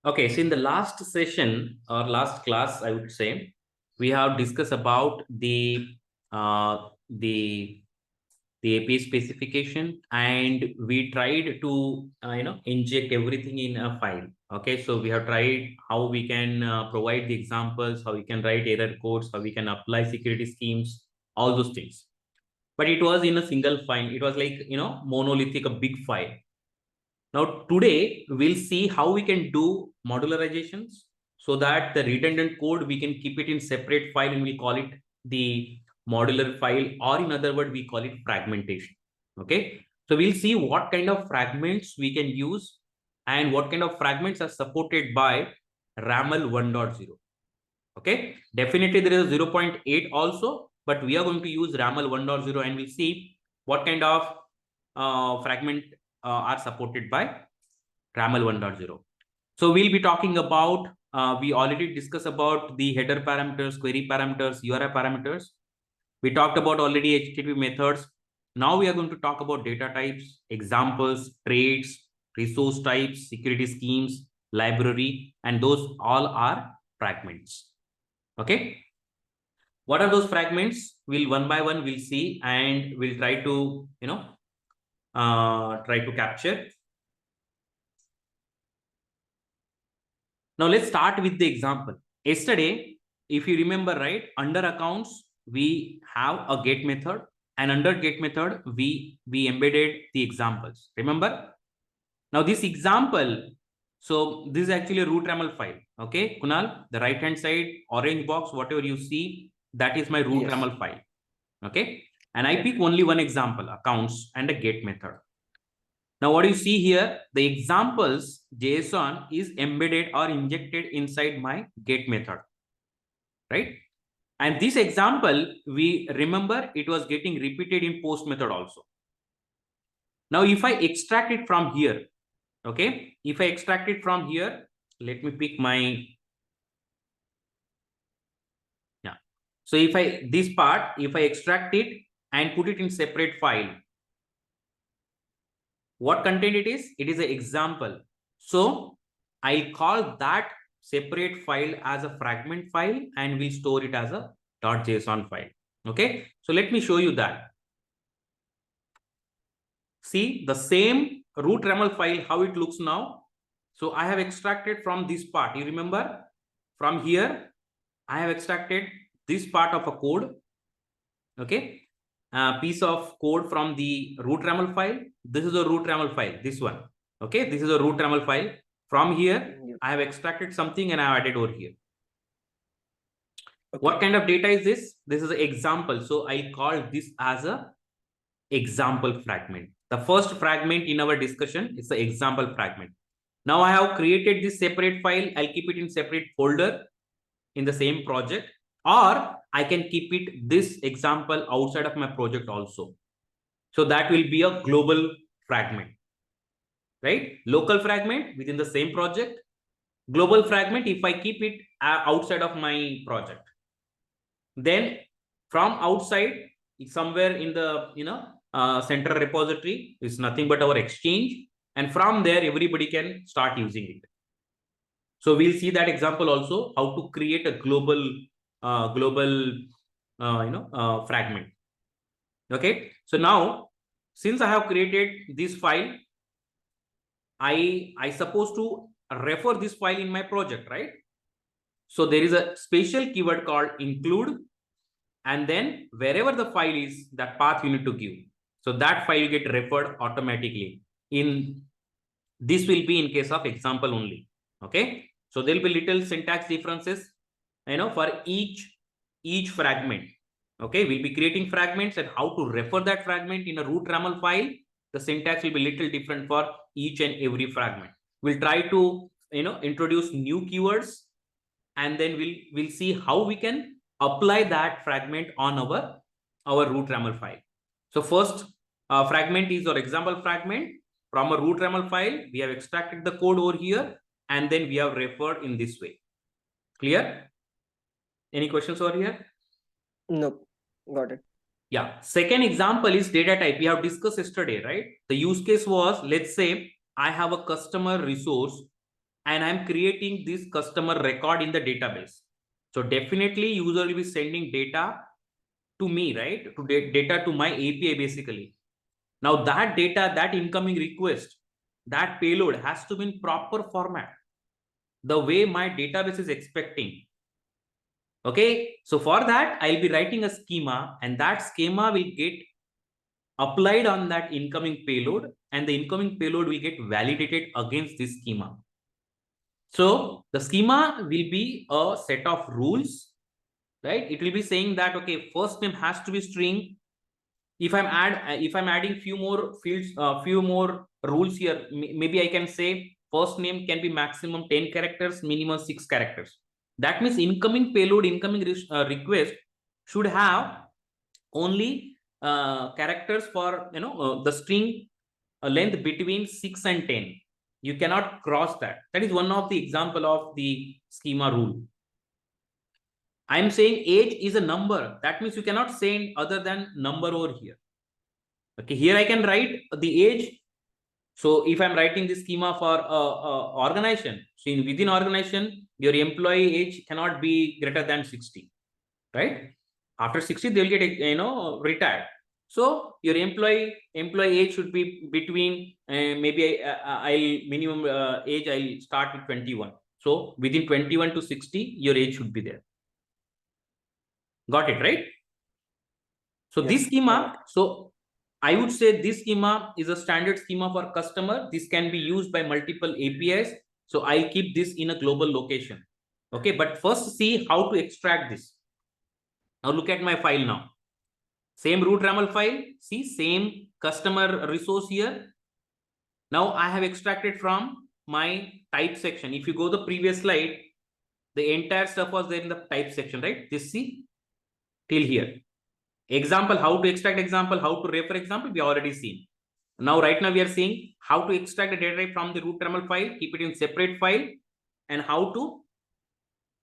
Okay, so in the last session or last class, I would say, we have discussed about uh, the the API specification, and we tried to inject everything in a file. Okay, so we have tried how we can provide the examples, how we can write error codes, how we can apply security schemes, all those things. But it was in a single file. It was like monolithic, a big file. Now, today we'll see how we can do modularizations so that the redundant code, we can keep it in separate file and we call it the modular file, or in other words, we call it fragmentation. Okay. So we'll see what kind of fragments we can use and what kind of fragments are supported by RAML 1.0. Okay. Definitely there is a 0.8 also, but we are going to use RAML 1.0 and we'll see what kind of fragment are supported by RAML 1.0. So we'll be talking about, we already discussed about the header parameters, query parameters, URI parameters. We talked about already HTTP methods. Now we are going to talk about data types, examples, traits, resource types, security schemes, library, and those all are fragments. Okay. What are those fragments? We'll one by one we'll see, and we'll try to capture. Now let's start with the example. Yesterday, if you remember, right, under accounts, we have a get method, and under get method, we embedded the examples. Remember? Now this example, so this is actually a root RAML file. Okay, Kunal, the right hand side orange box, whatever you see, that is my root RAML file. Okay, and I pick only one example, accounts, and a get method. Now, what you see here, the examples JSON is embedded or injected inside my get method, right? And this example, we remember it was getting repeated in post method also. Now, if I extract it from here, okay, if I extract it from here, let me pick my, yeah. So if this part, if I extract it and put it in separate file, what content it is? It is an example. So I'll call that separate file as a fragment file and we'll store it as a .json file. Okay. So let me show you that. See the same root RAML file, how it looks now. So I have extracted from this part. You remember from here, I have extracted this part of a code. Okay. Piece of code from the root RAML file. This is a root RAML file, this one. Okay, this is a root RAML file. From here, I have extracted something and I have added over here. Okay. What kind of data is this? This is an example. So I call this as a example fragment. The first fragment in our discussion is the example fragment. Now I have created this separate file. I'll keep it in separate folder in the same project, or I can keep it this example outside of my project also. So that will be a global fragment, right? Local fragment within the same project. Global fragment, if I keep it outside of my project, then from outside, somewhere in the central repository is nothing but our exchange, and from there everybody can start using it. So we'll see that example also, how to create a global fragment. Okay, so now since I have created this file, I supposed to refer this file in my project, right? So there is a special keyword called include, and then wherever the file is, that path you need to give. So that file will get referred automatically. In this will be in case of example only. Okay, so there will be little syntax differences, for each fragment. Okay, we'll be creating fragments and how to refer that fragment in a root RAML file. The syntax will be little different for each and every fragment. We'll try to introduce new keywords, and then we'll see how we can apply that fragment on our root RAML file. So first fragment is our example fragment. From a root RAML file, we have extracted the code over here, and then we have referred in this way. Clear? Any questions over here? No, got it. Yeah. Second example is data type. We have discussed yesterday, right? The use case was, let's say I have a customer resource and I'm creating this customer record in the database. So definitely user will be sending data to me, right? To data to my API basically. Now that data, that incoming request, that payload has to be in proper format, the way my database is expecting. Okay, so for that, I'll be writing a schema, and that schema will get applied on that incoming payload, and the incoming payload will get validated against this schema. So the schema will be a set of rules, right? It will be saying that, okay, first name has to be string. If I'm adding few more fields, few more rules here, maybe I can say first name can be maximum 10 characters, minimum 6 characters. That means incoming payload, incoming request should have only characters for the string length between 6 and 10. You cannot cross that. That is one of the example of the schema rule. I'm saying age is a number. That means you cannot say other than number over here. Okay, here I can write the age. So if I'm writing this schema for organization, so within organization, your employee age cannot be greater than 60, right? After 60, they'll get retired. So your employee age should be between maybe I'll minimum age I'll start with 21. So within 21 to 60, your age should be there. Got it, right? So Yes, this schema, so I would say this schema is a standard schema for customer. This can be used by multiple APIs. So I'll keep this in a global location. Okay, but first see how to extract this. Now look at my file now. Same root RAML file. See, same customer resource here. Now I have extracted from my type section. If you go the previous slide, the entire stuff was there in the type section, right? This see till here. Example, how to extract example, how to refer example, we already seen. Now, right now we are seeing how to extract the data type from the root RAML file, keep it in separate file, and how to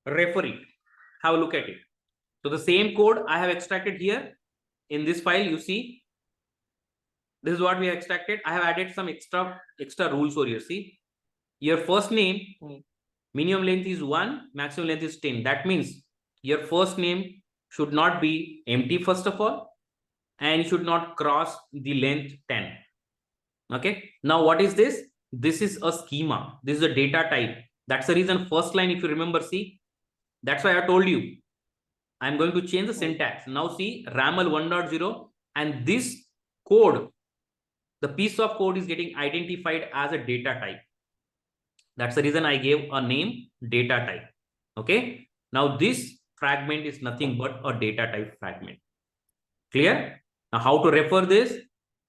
refer it. Have a look at it. So the same code I have extracted here in this file, you see, this is what we have extracted. I have added some extra rules over here. See, your first name, minimum length is 1, maximum length is 10. That means your first name should not be empty first of all, and should not cross the length 10. Okay, now what is this? This is a schema. This is a data type. That's the reason first line, if you remember, see, that's why I told you I'm going to change the syntax. Now see, RAML 1.0, and this code, the piece of code is getting identified as a data type. That's the reason I gave a name data type. Okay, now this fragment is nothing but a data type fragment. Clear? Now how to refer this?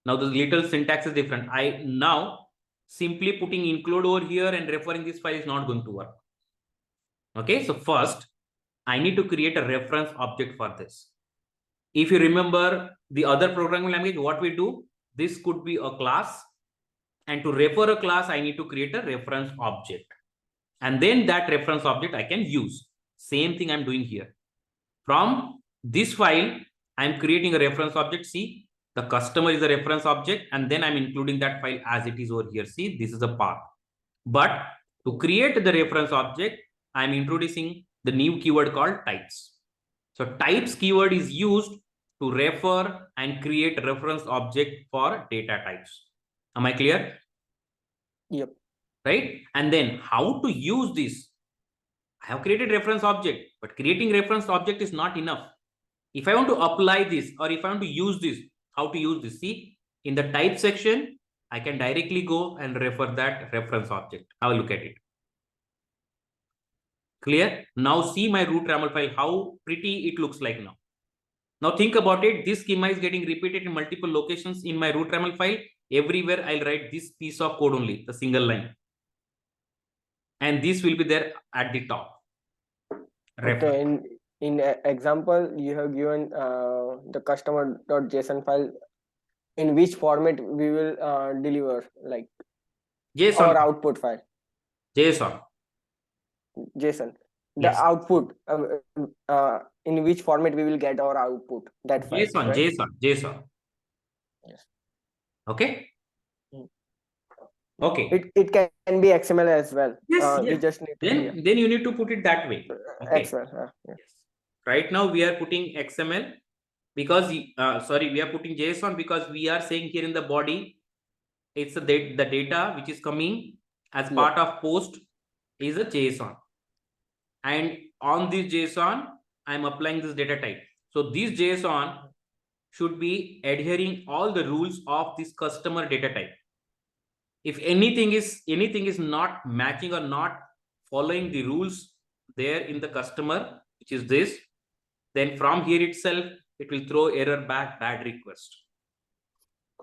Now the little syntax is different. I now simply putting include over here and referring this file is not going to work. Okay, so first I need to create a reference object for this. If you remember the other programming language, what we do, this could be a class, and to refer a class, I need to create a reference object. And then that reference object I can use. Same thing I'm doing here. From this file, I'm creating a reference object. See, the customer is a reference object, and then I'm including that file as it is over here. See, this is a path. But to create the reference object, I'm introducing the new keyword called types. So types keyword is used to refer and create reference object for data types. Am I clear? Yep. Right? And then how to use this? I have created reference object, but creating reference object is not enough. If I want to apply this, or if I want to use this, how to use this? See, in the type section, I can directly go and refer that reference object. Have a look at it. Clear? Now see my root RAML file, how pretty it looks like now. Now think about it. This schema is getting repeated in multiple locations in my root RAML file. Everywhere I'll write this piece of code only, the single line. And this will be there at the top. Okay, in example, you have given the customer.json file. In which format we will deliver, like JSON. our output file? JSON. JSON. The Yes. output, in which format we will get our output? That file. JSON, right? JSON. Yes. Okay. Okay. It can be XML as well. Yes, We yes. just need to, yeah. Then you need to put it that way. Okay. XML. Yeah. Yes. Right now we are putting XML because sorry, we are putting JSON because we are saying here in the body it's the data which is coming as Yep. part of post is a JSON, and on this JSON I'm applying this data type. So this JSON should be adhering all the rules of this customer data type. If anything is not matching or not following the rules there in the customer, which is this, then from here itself it will throw error back, bad request.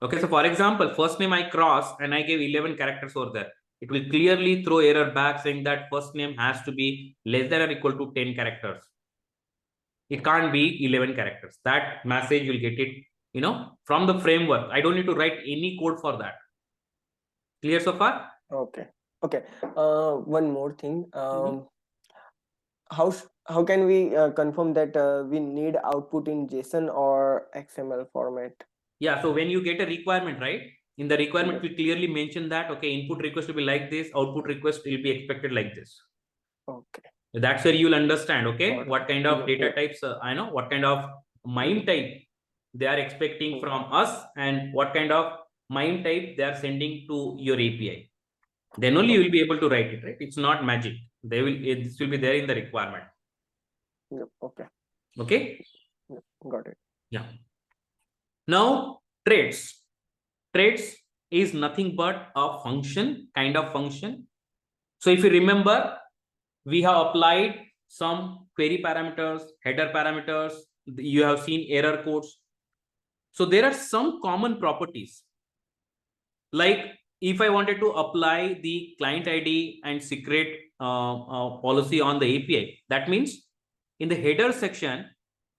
Okay, so for example, first name I cross and I gave 11 characters over there. It will clearly throw error back saying that first name has to be less than or equal to 10 characters. It can't be 11 characters. That message will get it, from the framework. I don't need to write any code for that. Clear so far? Okay. Okay. One more thing. Mhm. How can we confirm that we need output in JSON or XML format? Yeah, so when you get a requirement, right? In the requirement, Yep. we clearly mention that, okay, input request will be like this, output request will be expected like this. Okay. That's where you'll understand, okay, Got it. what kind of Yep. data Yep. types, what kind of MIME type they are expecting from us and what kind of MIME type they are sending to your API. Then only you will be able to write it, right? It's not magic. This will be there in the requirement. Yep. Okay. Okay. Yep. Got it. Yeah. Now, traits. Traits is nothing but a function, kind of function. So if you remember, we have applied some query parameters, header parameters. You have seen error codes. So there are some common properties. Like if I wanted to apply the client ID and secret policy on the API, that means in the header section,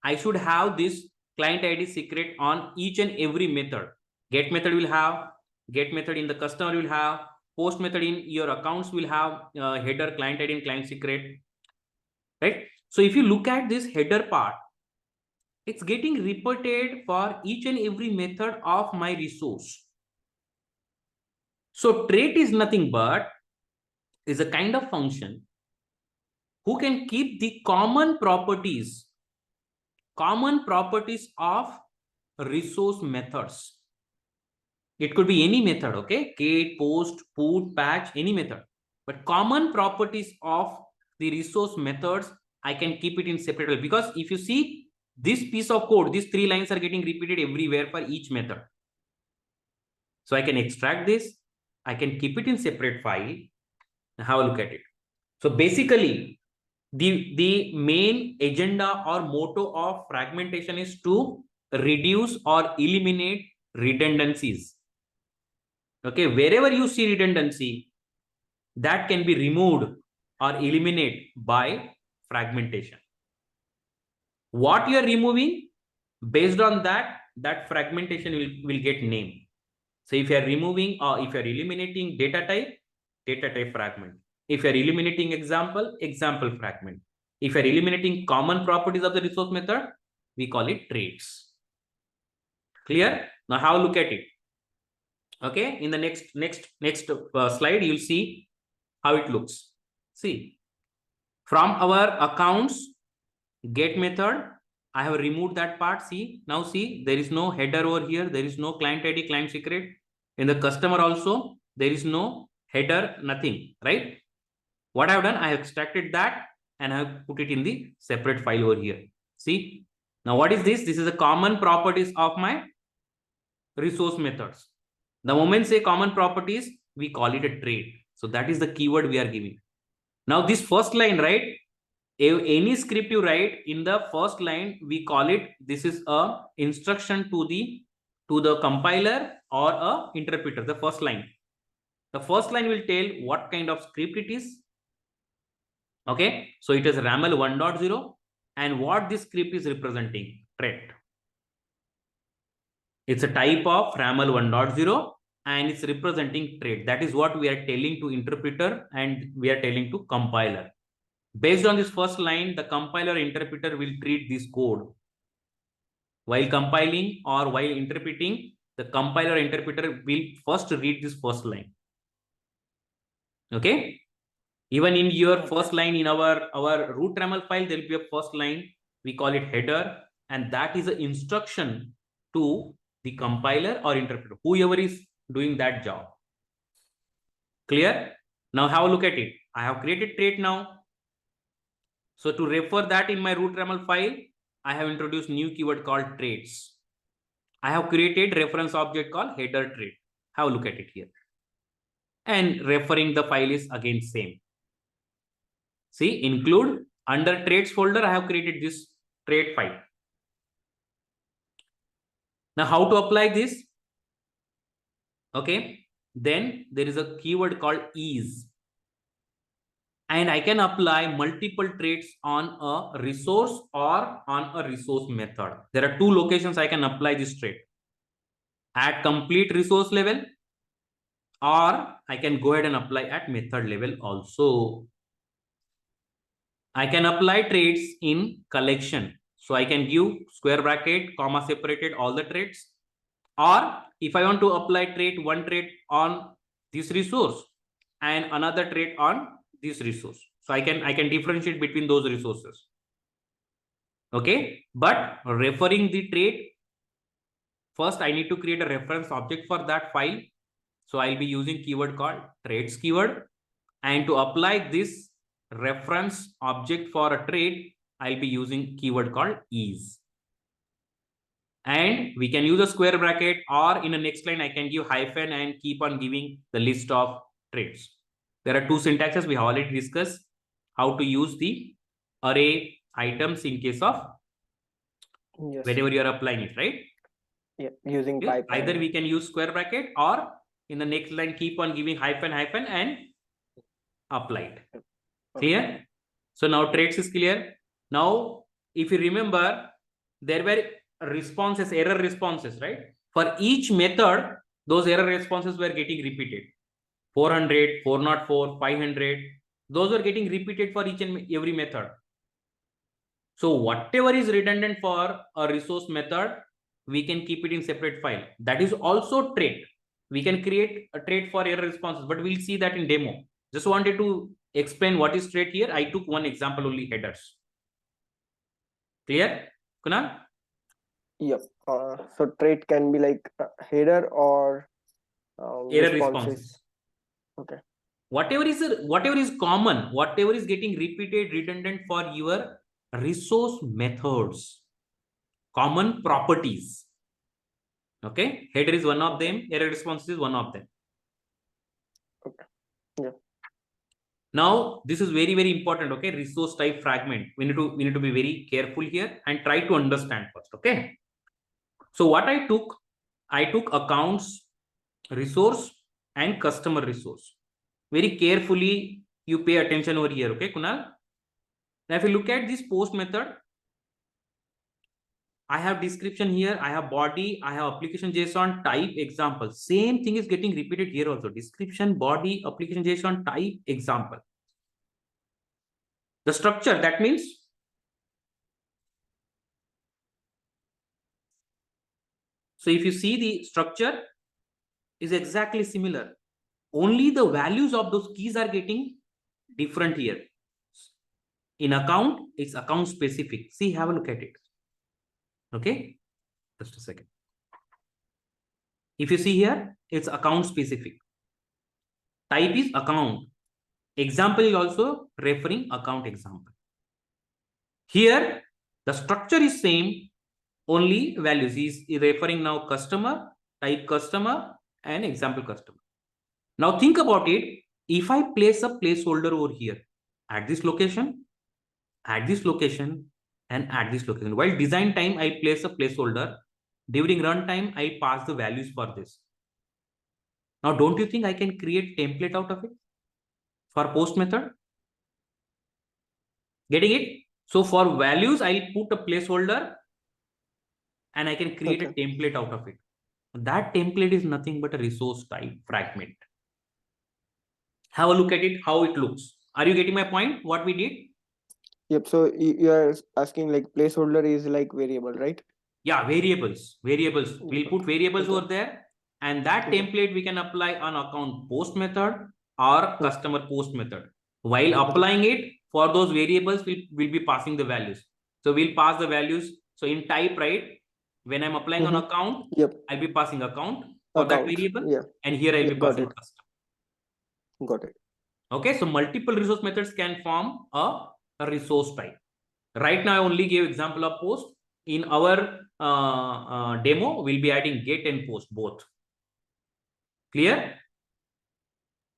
I should have this client ID secret on each and every method. Get method will have, get method in the customer will have, post method in your accounts will have header, client ID and client secret, right? So if you look at this header part, it's getting repeated for each and every method of my resource. So trait is nothing but is a kind of function who can keep the common properties of resource methods. It could be any method, okay? Get, post, put, patch, any method. But common properties of the resource methods, I can keep it in separate, because if you see this piece of code, these 3 lines are getting repeated everywhere for each method. So I can extract this, I can keep it in separate file and have a look at it. So basically, the main agenda or motto of fragmentation is to reduce or eliminate redundancies. Okay, wherever you see redundancy, that can be removed or eliminated by fragmentation. What you are removing, based on that fragmentation will get name. So if you are removing or if you are eliminating data type fragment. If you are eliminating example fragment. If you are eliminating common properties of the resource method, we call it traits. Clear? Now have a look at it. Okay, in the next slide, you'll see how it looks. See, from our accounts get method, I have removed that part. See, now see, there is no header over here. There is no client ID, client secret. In the customer also, there is no header, nothing, right? What I have done, I have extracted that and I have put it in the separate file over here. See, now what is this? This is the common properties of my resource methods. The moment say common properties, we call it a trait. So that is the keyword we are giving. Now this first line, right? Any script you write, in the first line we call it, this is a instruction to the compiler or a interpreter. The first line will tell what kind of script it is. Okay, so it is RAML 1.0 and what this script is representing, trait. It's a type of RAML 1.0 and it's representing trait. That is what we are telling to interpreter and we are telling to compiler. Based on this first line, the compiler interpreter will treat this code. While compiling or while interpreting, the compiler interpreter will first read this first line. Okay. Even in your first line in our root RAML file, there will be a first line. We call it header, and that is an instruction to the compiler or interpreter, whoever is doing that job. Clear? Now have a look at it. I have created trait now. So to refer that in my root RAML file, I have introduced new keyword called traits. I have created reference object called header trait. Have a look at it here. And referring the file is again same. See, include under traits folder, I have created this trait file. Now, how to apply this? Okay, then there is a keyword called ease. And I can apply multiple traits on a resource or on a resource method. There are two locations I can apply this trait. At complete resource level, or I can go ahead and apply at method level also. I can apply traits in collection. So I can give square bracket, comma separated all the traits. Or if I want to apply trait, one trait on this resource and another trait on this resource. So I can differentiate between those resources. Okay. But referring the trait, first I need to create a reference object for that file. So I'll be using keyword called traits keyword. And to apply this reference object for a trait, I'll be using keyword called ease. And we can use a square bracket, or in the next line, I can give hyphen and keep on giving the list of traits. There are two syntaxes we have already discussed how to use the array items in case of whenever you are applying it, right? Yeah, using okay. pipe. Either we can use square bracket, or in the next line, keep on giving hyphen and apply it. Clear? So now traits is clear. Now, if you remember, there were responses, error responses, right? For each method, those error responses were getting repeated. 400, 404, 500. Those were getting repeated for each and every method. So whatever is redundant for a resource method, we can keep it in separate file. That is also trait. We can create a trait for error responses, but we'll see that in demo. Just wanted to explain what is trait here. I took one example only, headers. Clear, Kunal? Yep. So trait can be like header or error responses. Okay. Whatever is common, whatever is getting repeated, redundant for your resource methods, common properties. Okay, header is one of them, error response is one of them. Okay. Yeah. Now this is very, very important. Okay, resource type fragment. We need to be very careful here and try to understand first. Okay. So what I took accounts, resource, and customer resource. Very carefully, you pay attention over here. Okay, Kunal. Now, if you look at this post method, I have description here, I have body, I have application JSON type example. Same thing is getting repeated here also. Description, body, application JSON type example. The structure, that means so if you see the structure is exactly similar. Only the values of those keys are getting different here. In account, it's account specific. See, have a look at it. Okay, just a second. If you see here, it's account specific. Type is account. Example is also referring account example. Here, the structure is same, only values is referring now customer, type customer, and example customer. Now think about it. If I place a placeholder over here at this location, and at this location, while design time, I place a placeholder. During runtime, I pass the values for this. Now, don't you think I can create template out of it for post method? Getting it? So for values, I'll put a placeholder and I can create a template out of it. That template is nothing but a resource type fragment. Have a look at it, how it looks. Are you getting my point? What we did? Yep. So you are asking like placeholder is like variable, right? Yeah, variables. We'll put variables over there, and that template we can apply on account post method. or customer post method. While applying it, for those variables, we'll be passing the values. So we'll pass the values. So in type, right? When I'm applying on account, I'll be passing account for that variable. And here I'll be passing custom. Got it. Okay, so multiple resource methods can form a resource type. Right now, I only gave example of post. In our demo, we'll be adding get and post both. Clear?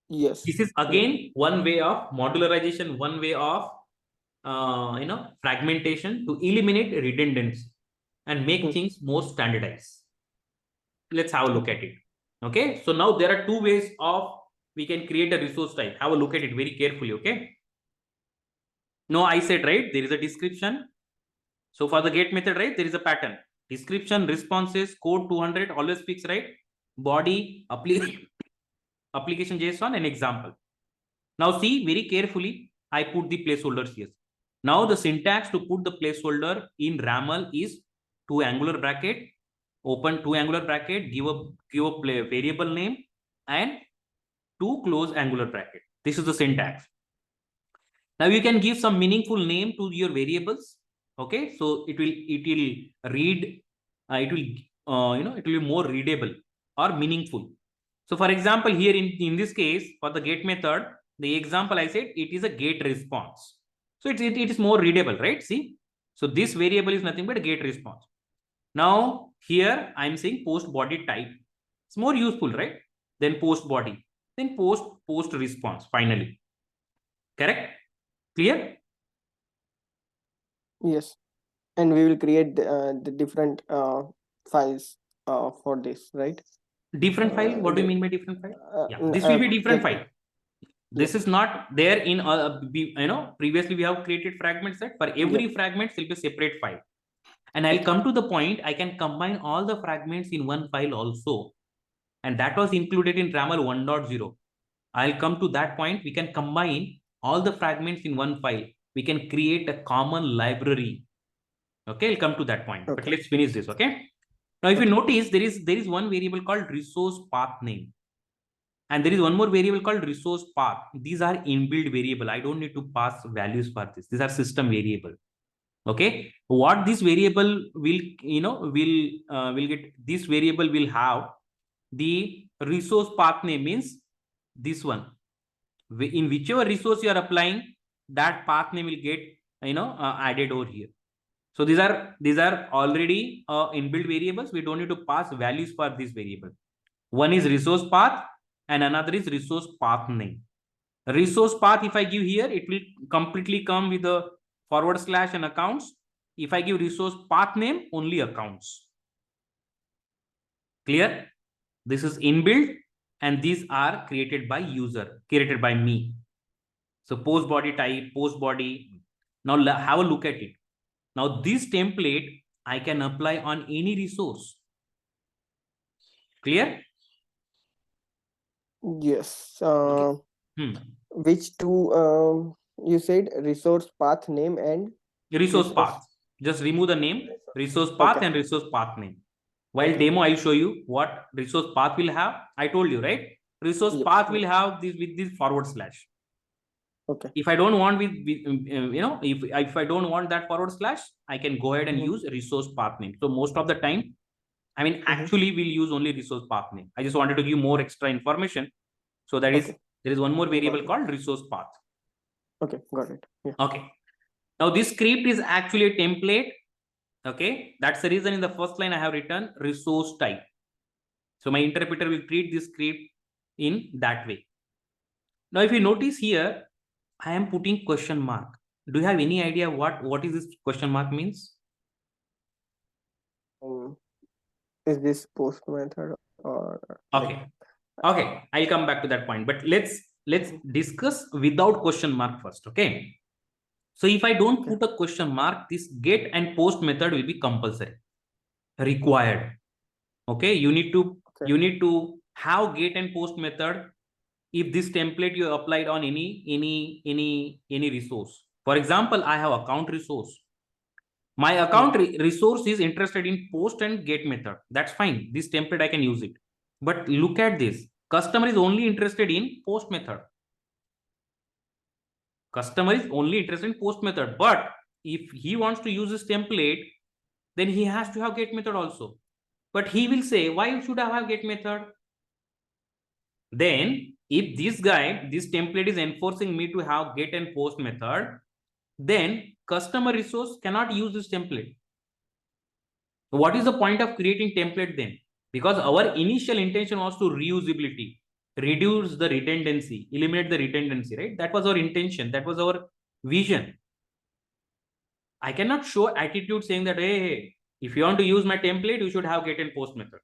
Yes. This is again one way of modularization, one way of fragmentation to eliminate redundancy and make things more standardized. Let's have a look at it. Okay, so now there are two ways of we can create a resource type. Have a look at it very carefully. Okay. No, I said right, there is a description. So for the get method, right, there is a pattern. Description, responses, code 200, always fix, right? Body, application JSON, and example. Now see very carefully, I put the placeholders here. Now the syntax to put the placeholder in RAML is 2 angular bracket, open 2 angular bracket, give a variable name, and 2 close angular bracket. This is the syntax. Now you can give some meaningful name to your variables. Okay, so it will read, it will be more readable or meaningful. So for example, here in this case, for the get method, the example I said, it is a get response. So it is more readable, right? See, so this variable is nothing but a get response. Now here I'm saying post body type. It's more useful, right? Then post body, then post response finally. Correct? Clear? Yes. And we will create the different files for this, right? Different file? What do you mean by different file? Yeah, this will be different file. This is not there in previously we have created fragments set. For every fragment will be a separate file. And I'll come to the point, I can combine all the fragments in one file also. And that was included in RAML 1.0. I'll come to that point. We can combine all the fragments in one file. We can create a common library. Okay, I'll come to that point. But let's finish this. Okay. Now, if you notice, there is one variable called resource path name. And there is one more variable called resource path. These are inbuilt variable. I don't need to pass values for this. These are system variable. Okay. What this variable will, will get, this variable will have the resource path name means this one. In whichever resource you are applying, that path name will get, added over here. So these are already inbuilt variables. We don't need to pass values for this variable. One is resource path and another is resource path name. Resource path, if I give here, it will completely come with a / and accounts. If I give resource path name, only accounts. Clear? This is inbuilt and these are created by user, created by me. So post body type, post body. Now have a look at it. Now this template I can apply on any resource. Clear? Yes. Which two you said? Resource path name and resource path. Just remove the name, resource path and resource path name. While demo, I'll show you what resource path will have. I told you, right? Resource path will have this with this /. Okay. If I don't want if I don't want that /, I can go ahead and use resource path name. So most of the time, I mean, actually we'll use only resource path name. I just wanted to give more extra information. So that is, there is one more variable called resource path. Okay, got it. Yeah. Okay. Now this script is actually a template. Okay. That's the reason in the first line I have written resource type. So my interpreter will treat this script in that way. Now, if you notice here, I am putting question mark. Do you have any idea what is this question mark means? Is this post method or okay? Okay, I'll come back to that point. But let's discuss without question mark first. Okay. So if I don't put a question mark, this get and post method will be compulsory, required. Okay, you need to have get and post method if this template you applied on any resource. For example, I have account resource. My account resource is interested in post and get method. That's fine. This template I can use it. But look at this. Customer is only interested in post method. Customer is only interested in post method. But if he wants to use this template, then he has to have get method also. But he will say, why should I have get method? Then if this template is enforcing me to have get and post method, then customer resource cannot use this template. What is the point of creating template then? Because our initial intention was to reusability, reduce the redundancy, eliminate the redundancy, right? That was our intention. That was our vision. I cannot show attitude saying that, hey, if you want to use my template, you should have get and post method.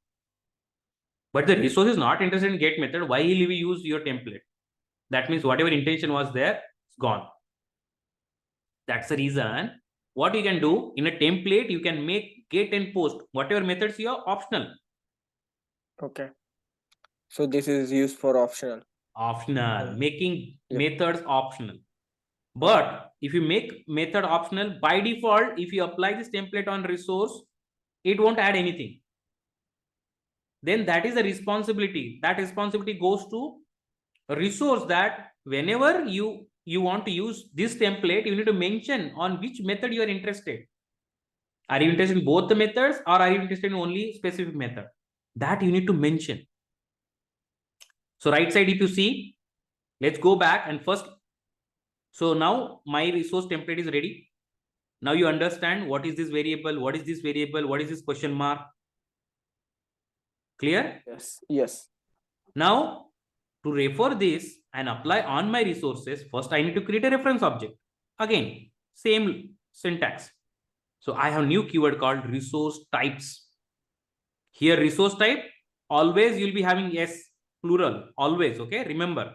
But the resource is not interested in get method. Why will we use your template? That means whatever intention was there, it's gone. That's the reason. What you can do in a template, you can make get and post. Whatever methods you are optional. Okay. So this is used for optional. Optional, making methods optional. But if you make method optional, by default, if you apply this template on resource, it won't add anything. Then that is a responsibility. That responsibility goes to a resource, that whenever you want to use this template, you need to mention on which method you are interested. Are you interested in both the methods, or are you interested in only specific method? That you need to mention. So right side, if you see, let's go back and first. So now my resource template is ready. Now you understand what is this variable, what is this variable, what is this question mark. Clear? Yes. Yes. Now to refer this and apply on my resources, first I need to create a reference object. Again, same syntax. So I have a new keyword called resource types. Here resource type, always you'll be having S, plural, always, okay? Remember,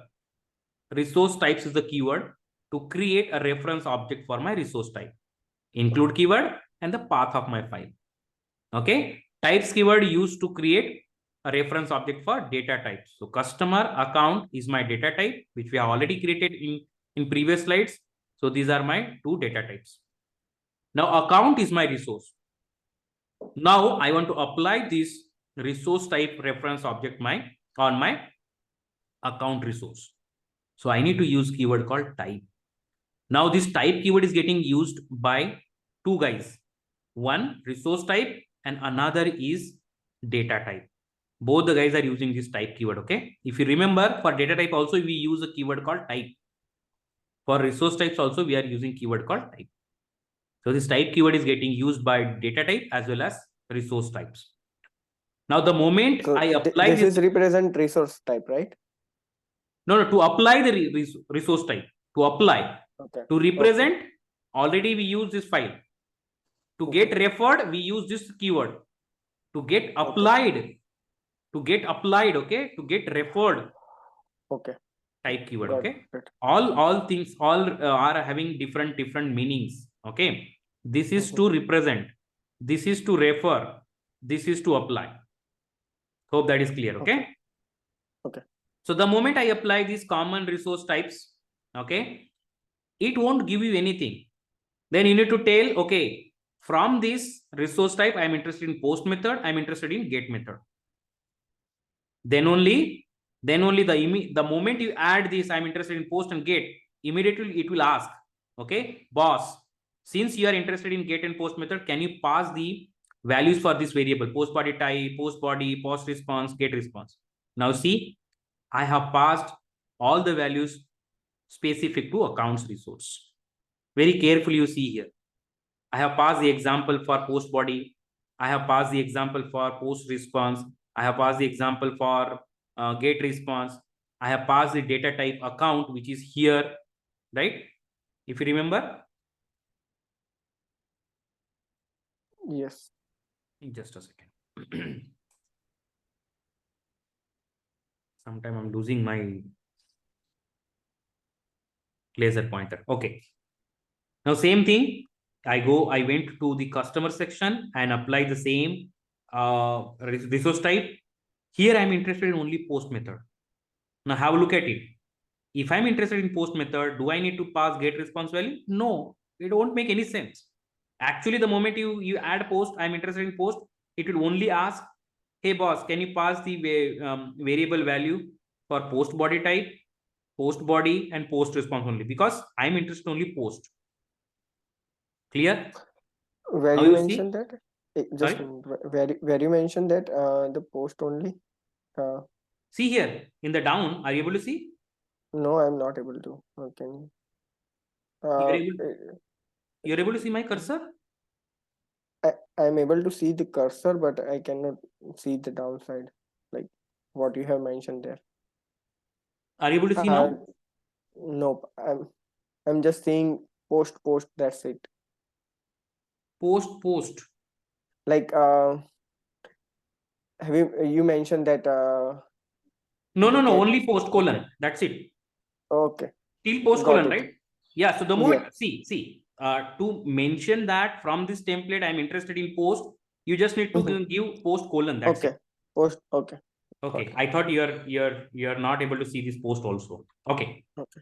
resource types is the keyword to create a reference object for my resource type. Include keyword and the path of my file. Okay, types keyword used to create a reference object for data types. So customer account is my data type, which we have already created in previous slides. So these are my two data types. Now account is my resource. Now I want to apply this resource type reference object on my account resource. So I need to use keyword called type. Now this type keyword is getting used by two guys. One resource type and another is data type. Both the guys are using this type keyword, okay? If you remember, for data type also we use a keyword called type. For resource types also we are using keyword called type. So this type keyword is getting used by data type as well as resource types. Now the moment I apply this is represent resource type, right? No, to apply the resource type, to apply, to represent, already we use this file. To get referred, we use this keyword. To get applied, okay, to get referred, type keyword, okay. All things are having different meanings, okay. This is to represent, this is to refer, this is to apply. Hope that is clear, okay. So the moment I apply these common resource types, okay, it won't give you anything. Then you need to tell, okay, from this resource type, I'm interested in post method, I'm interested in get method. Then only the moment you add this, I'm interested in post and get, immediately it will ask, okay, boss, since you are interested in get and post method, can you pass the values for this variable, post body type, post body, post response, get response. Now see, I have passed all the values specific to accounts resource. Very carefully you see here. I have passed the example for post body. I have passed the example for post response. I have passed the example for get response. I have passed the data type account, which is here, right? If you remember. Yes. Just a second. Sometime I'm losing my laser pointer. Okay. Now same thing. I went to the customer section and apply the same resource type. Here I'm interested in only post method. Now have a look at it. If I'm interested in post method, do I need to pass get response value? No, it won't make any sense. Actually, the moment you add post, I'm interested in post, it will only ask, hey boss, can you pass the variable value for post body type, post body, and post response only, because I'm interested only post. Clear? Where Now you you see. mentioned that? Just a Sorry. minute. Where you mentioned that the post only? See here in the down. Are you able to see? No, I'm not able to. Can You're uh, able. You're able to see my cursor. I'm able to see the cursor, but I cannot see the downside, like what you have mentioned there. Are you able to see now? Nope. I'm just seeing post. That's it. Post. Like have you mentioned that No, no, the no. get. Only post colon. That's it. Okay, Till post got colon, it. right? Yeah. So the moment, Yep. see, to mention that from this template, I'm interested in post. You just need to give post colon. That's it. Okay. Post. Okay. Got Okay. it. I thought you're not able to see this post also. Okay. Okay.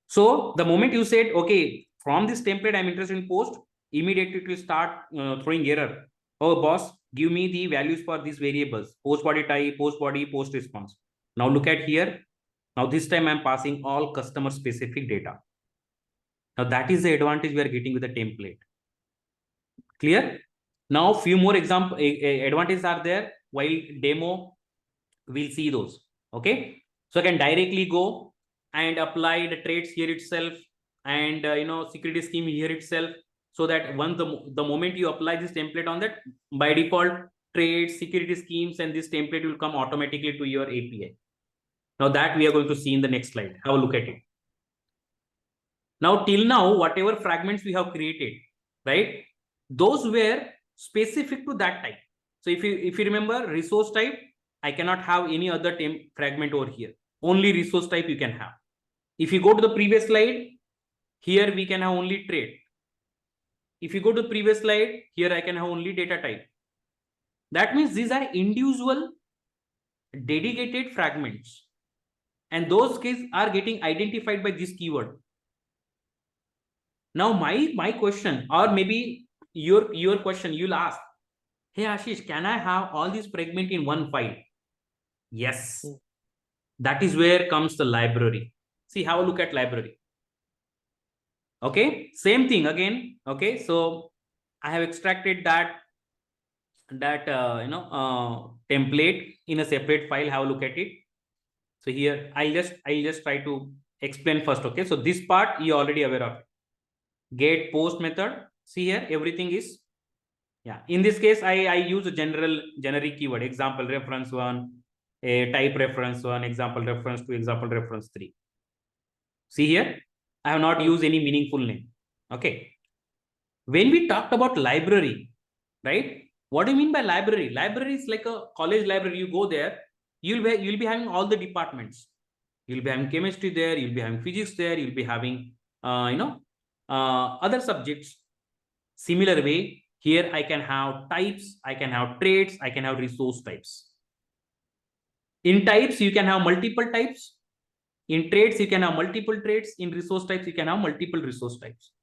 So the moment you said, okay, from this template, I'm interested in post, immediately it will start throwing error. Oh, boss, give me the values for these variables: post body type, post body, post response. Now look at here. Now this time I'm passing all customer specific data. Now that is the advantage we are getting with the template. Clear? Now few more example advantages are there. While demo, we'll see those. Okay. So I can directly go and apply the traits here itself, and security scheme here itself, so that once the moment you apply this template on that, by default traits, security schemes, and this template will come automatically to your API. Now that we are going to see in the next slide. Have a look at it. Now, till now, whatever fragments we have created, right, those were specific to that type. So if you remember resource type, I cannot have any other fragment over here. Only resource type you can have. If you go to the previous slide, here we can have only trait. If you go to the previous slide, here I can have only data type. That means these are individual dedicated fragments, and those keys are getting identified by this keyword. Now my question, or maybe your question, you'll ask, hey Ashish, can I have all these fragment in one file? Yes. That is where comes the library. See, have a look at library. Okay, same thing again. Okay, so I have extracted that template in a separate file. Have a look at it. So here I'll just try to explain first. Okay, so this part you already aware of. Get post method. See here, everything is, yeah. In this case, I use a generic keyword, example reference 1, a type reference 1, example reference 2, example reference 3. See here, I have not used any meaningful name. Okay. When we talked about library, right? What do you mean by library? Library is like a college library. You go there, you'll be having all the departments. You'll be having chemistry there, you'll be having physics there, you'll be having other subjects. Similar way, here I can have types, I can have traits, I can have resource types. In types, you can have multiple types. In traits, you can have multiple traits. In resource types, you can have multiple resource types.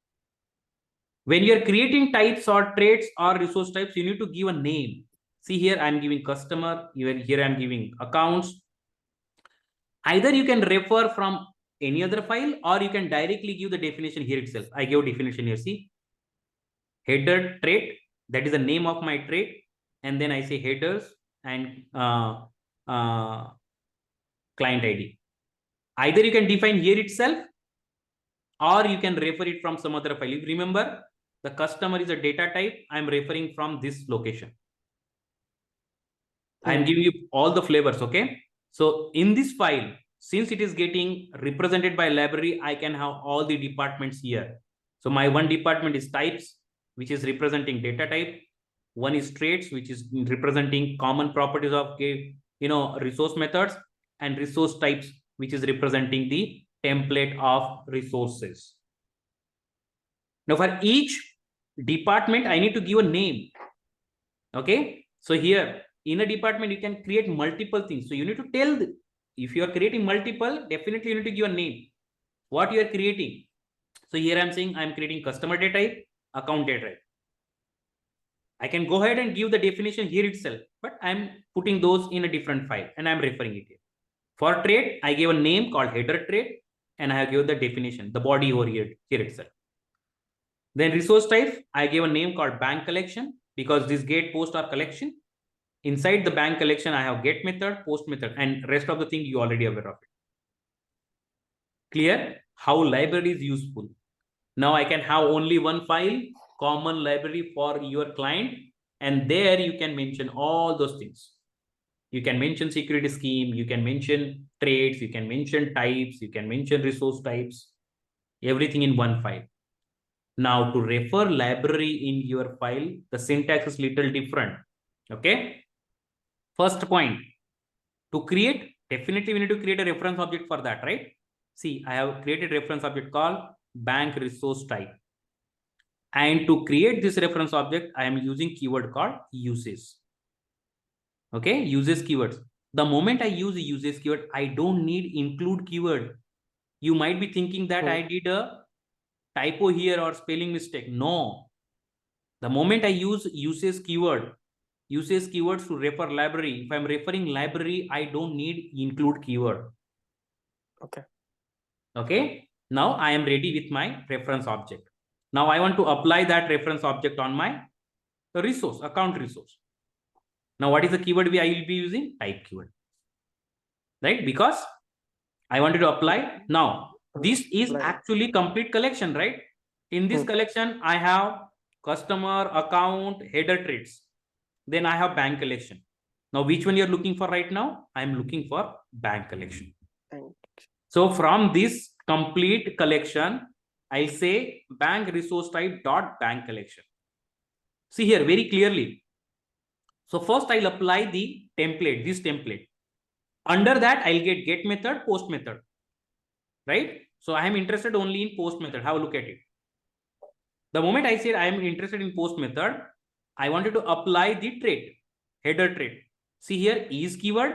When you're creating types or traits or resource types, you need to give a name. See here, I'm giving customer, here I'm giving accounts. Either you can refer from any other file, or you can directly give the definition here itself. I give definition here, see. Header trait, that is the name of my trait, and then I say headers and client ID. Either you can define here itself, or you can refer it from some other file. If you remember, the customer is a data type, I'm referring from this location. I'm giving you all the flavors. Okay, so in this file, since it is getting represented by library, I can have all the departments here. So my one department is types, which is representing data type. One is traits, which is representing common properties of resource methods, and resource types, which is representing the template of resources. Now for each department, I need to give a name. Okay, so here in a department, you can create multiple things. So you need to tell, if you are creating multiple, definitely you need to give a name, what you are creating. So here I'm saying I'm creating customer data type, account data type. I can go ahead and give the definition here itself, but I'm putting those in a different file and I'm referring it here. For trait, I gave a name called header trait, and I have given the definition, the body over here itself. Then resource type, I gave a name called bank collection because this get, post, or collection. Inside the bank collection, I have get method, post method, and rest of the thing you already aware of it. Clear how library is useful. Now I can have only one file, common library for your client, and there you can mention all those things. You can mention security scheme, you can mention traits, you can mention types, you can mention resource types, everything in one file. Now to refer library in your file, the syntax is little different. Okay. First point, to create, definitely we need to create a reference object for that, right? See, I have created reference object called bank resource type. And to create this reference object, I am using keyword called uses. Okay, uses keywords. The moment I use a uses keyword, I don't need include keyword. You might be thinking that I did a typo here or spelling mistake. No. The moment I use uses keywords to refer library. If I'm referring library, I don't need include keyword. Okay. Okay. Now I am ready with my reference object. Now I want to apply that reference object on my resource, account resource. Now what is the keyword I will be using? Type keyword. Right? Because I wanted to apply. Now this is actually complete collection, right? In this collection, I have customer, account, header traits. Then I have bank collection. Now, which one you're looking for right now? I'm looking for bank collection. So from this complete collection, I'll say bank resource type dot bank collection. See here very clearly. So first I'll apply the template, this template. Under that, I'll get method, post method. Right? So I am interested only in post method. Have a look at it. The moment I said I am interested in post method, I wanted to apply the trait, header trait. See here, is keyword.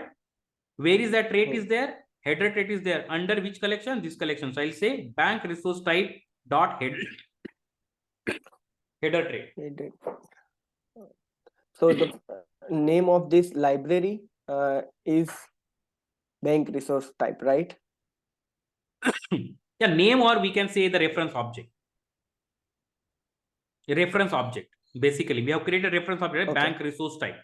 Where is that trait is there? Header trait is there. Under which collection? This collection. So I'll say bank resource type dot header trait. So the name of this library is bank resource type, right? Yeah, name, or we can say the reference object. A reference object. Basically, we have created a reference object, okay. Bank resource type.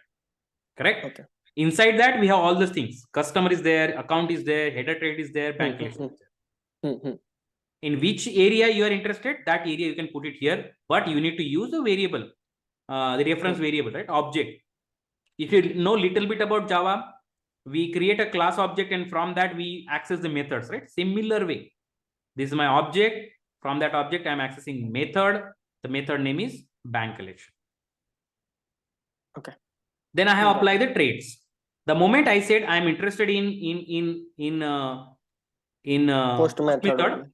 Correct? Okay. Inside that, we have all those things. Customer is there, account is there, header trait is there, bank collection is there. In which area you are interested, that area you can put it here, but you need to use a variable, the reference variable, right? Object. If you know little bit about Java, we create a class object and from that we access the methods, right? Similar way. This is my object. From that object, I am accessing method. The method name is bank collection. Okay. Then I have applied the traits. The moment I said I am interested in post method,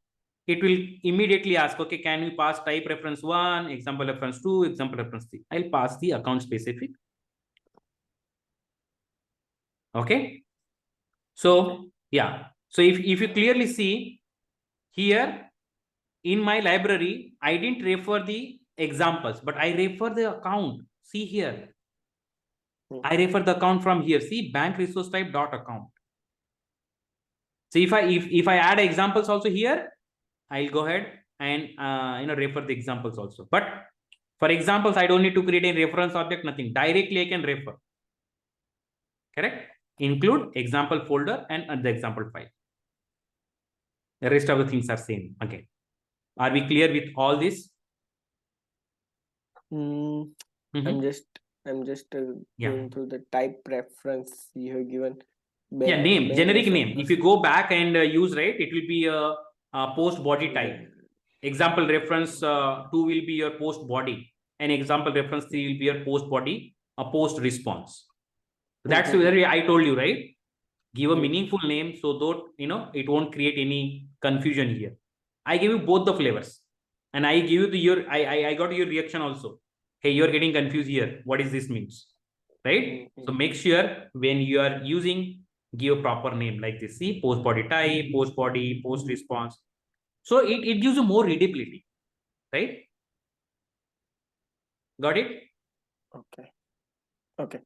it will immediately ask, okay, can you pass type reference 1, example reference 2, example reference 3. I'll pass the account specific. Okay. So yeah. So if you clearly see here in my library, I didn't refer the examples, but I refer the account. See here. I refer the account from here. See bank resource type dot account. So if I add examples also here, I'll go ahead and refer the examples also. But for examples, I don't need to create a reference object, nothing. Directly I can refer. Correct? Include example folder and the example file. The rest of the things are same. Okay. Are we clear with all this? I'm just going through the type preference you have given. Yeah, name, generic name. If you go back and use, right, it will be a post body type. Example reference 2 will be your post body, and example reference 3 will be your post body, a post response. That's where I told you, right? Give a meaningful name so that it won't create any confusion here. I give you both the flavors, and I give you I got your reaction also. Hey, you're getting confused here. What is this means? Right? So make sure when you are using, give a proper name like this. See, post body type, post body, post response. So it gives you more readability, right? Got it? Okay. Okay.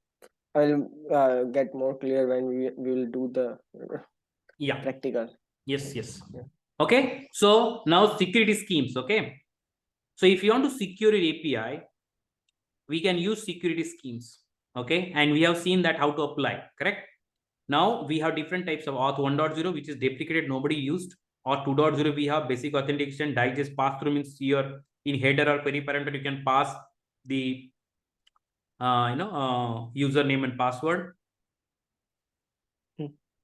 I'll get more clear when we will do the Yeah. practical. Yes, yes. Yeah. Okay. So now security schemes. Okay. So if you want to secure your API, we can use security schemes. Okay. And we have seen that how to apply, correct? Now we have different types of auth 1.0, which is deprecated, nobody used. Or 2.0, we have basic authentication, digest pass through, means your in header or query parameter, you can pass the username and password.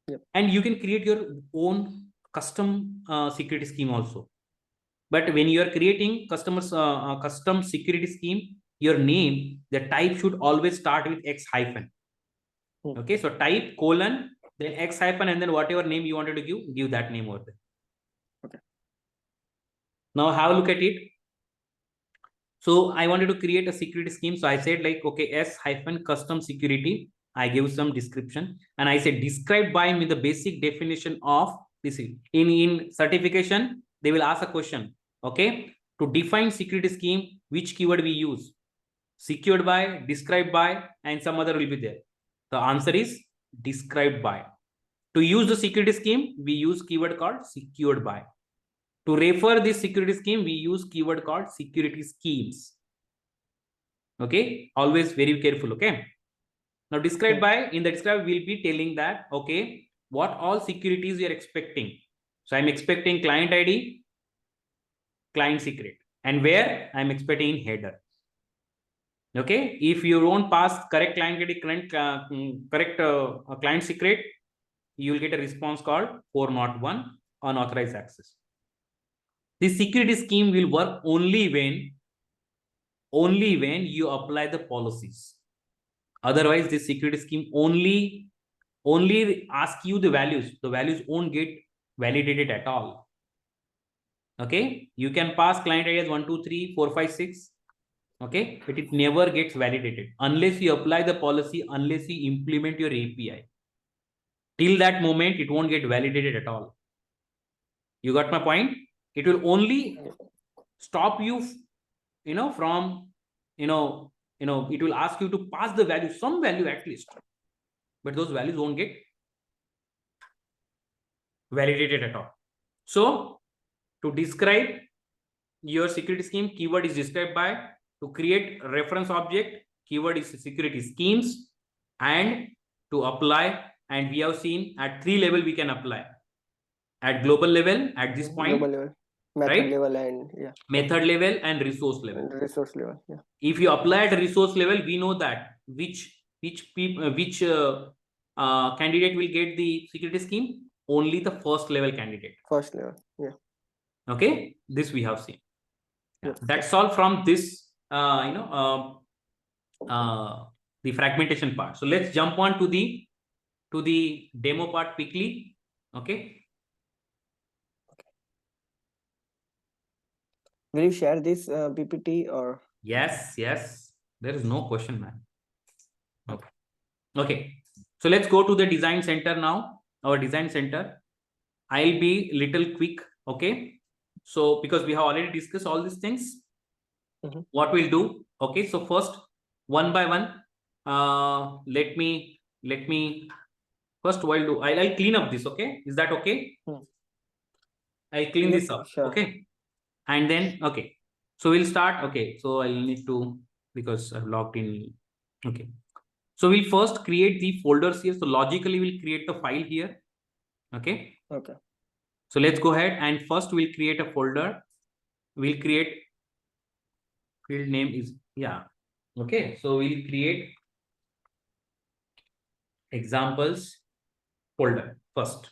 Yep. And you can create your own custom security scheme also. But when you are creating custom security scheme, your name, the type should always start with X hyphen. Okay, so type colon, then X hyphen, and then whatever name you wanted to give that name over there. Okay. Now have a look at it. So I wanted to create a security scheme. So I said like, okay, S hyphen custom security. I give some description and I said described by me the basic definition of this. In certification, they will ask a question. Okay, to define security scheme, which keyword we use? Secured by, described by, and some other will be there. The answer is described by. To use the security scheme, we use keyword called secured by. To refer this security scheme, we use keyword called security schemes. Okay, always very careful. Okay, now described by, in the describe we'll be telling that, okay, what all securities we are expecting. So I'm expecting client ID, client secret, and where I'm expecting in header. Okay, if you don't pass correct client ID, correct client secret, you will get a response called 401 unauthorized access. This security scheme will work only when you apply the policies. Otherwise, this security scheme only ask you the values. The values won't get validated at all. Okay, you can pass client ID as 1, 2, 3, 4, 5, 6. Okay, but it never gets validated unless you apply the policy, unless you implement your API. Till that moment, it won't get validated at all. You got my point? It will only stop you, from, it will ask you to pass the value, some value at least, but those values won't get validated at all. So to describe your security scheme, keyword is described by. To create reference object, keyword is security schemes. And to apply, and we have seen at 3 level we can apply. At global level, at this point, global level, method right? level, and Method level and resource level. and resource level. Yeah. If you apply at resource level, we know that which candidate will get the security scheme. Only the first level candidate. First level. Yeah. Okay, this we have seen. Yeah. Yep. That's all from this the fragmentation part. So let's jump on to the demo part quickly. Okay. Will you share this PPT or? Yes, there is no question, man. Okay. Okay, so let's go to the design center now. Our design center, I'll be little quick. Okay, so because we have already discussed all these things, what we'll do. Okay, so first, one by one, let me first I'll clean up this. Okay, is that okay? I'll clean this up. Sure. Okay, and then okay, so we'll start. Okay, so I'll need to, because I've logged in. Okay, so we'll first create the folders here. So logically we'll create the file here. Okay. Okay. So let's go ahead and first we'll create a folder. We'll create field name is, yeah. Okay, so we'll create examples folder first.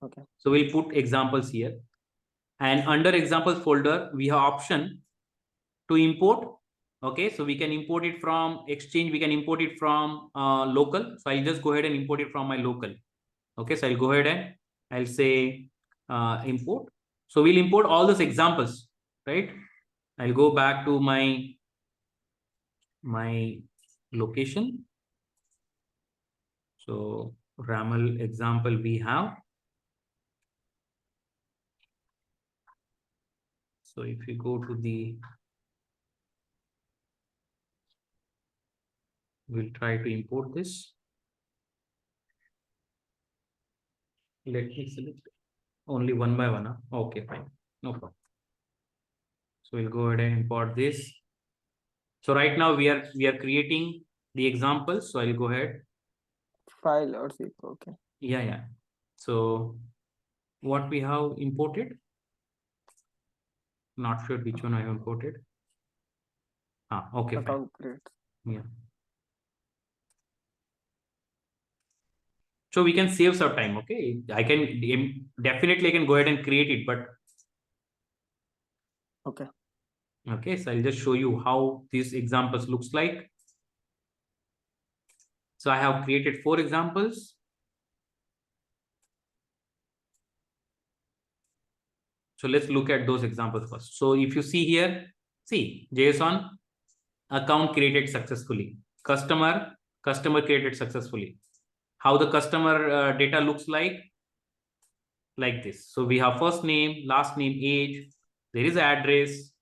Okay. So we'll put examples here, and under examples folder we have option to import. Okay, so we can import it from Exchange, we can import it from local. So I'll just go ahead and import it from my local. Okay, so I'll go ahead and I'll say import. So we'll import all those examples, right? I'll go back to my location. So RAML example we have. So if you go to the, we'll try to import this. Let me select only one by one. Okay, fine. No problem. So we'll go ahead and import this. So right now we are creating the examples. So I'll go ahead. File or zip. Okay. Yeah. So what we have imported? Not sure which one I have imported. Okay, Account fine. create. Yeah. So we can save some time. Okay. I can definitely I can go ahead and create it, but Okay. okay. So I'll just show you how these examples looks like. So I have created 4 examples. So let's look at those examples first. So if you see here, see JSON account created successfully. Customer created successfully. How the customer data looks like this. So we have first name, last name, age, there is address,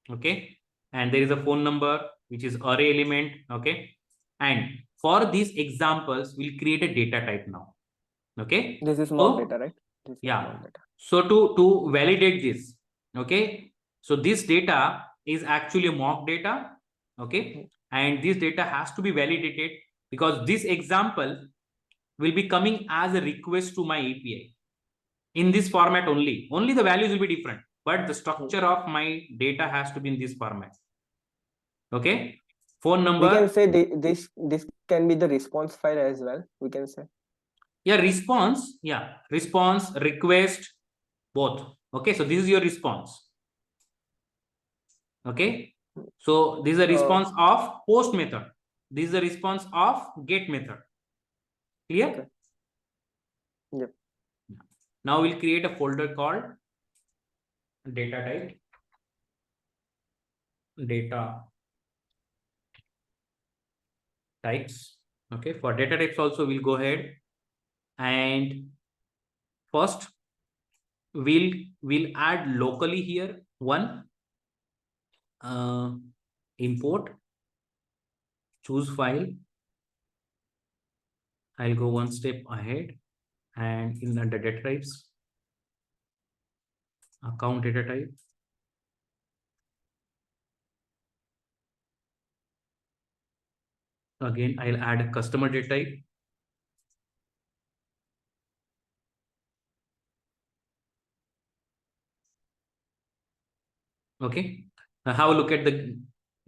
okay, and there is a phone number which is array element, okay. And for these examples, we'll create a data type now, okay. This is mock So data, right? This is yeah, mock data. so to validate this, okay, so this data is actually a mock data, okay, and this data has to be validated because this example will be coming as a request to my API in this format only. Only the values will be different, but the structure of my data has to be in this format. Okay. Phone number. We can say this can be the response file as well. We can say. Yeah, response. Yeah, response, request, both. Okay, so this is your response. Okay. So this is a response of post method. This is a response of get method. Clear? Okay. Yep. Now we'll create a folder called data type. Data types. Okay, for data types also we'll go ahead and first we'll add locally here one import, choose file. I'll go one step ahead and in under data types, account data type. Again, I'll add a customer data type. Okay. Now have a look at the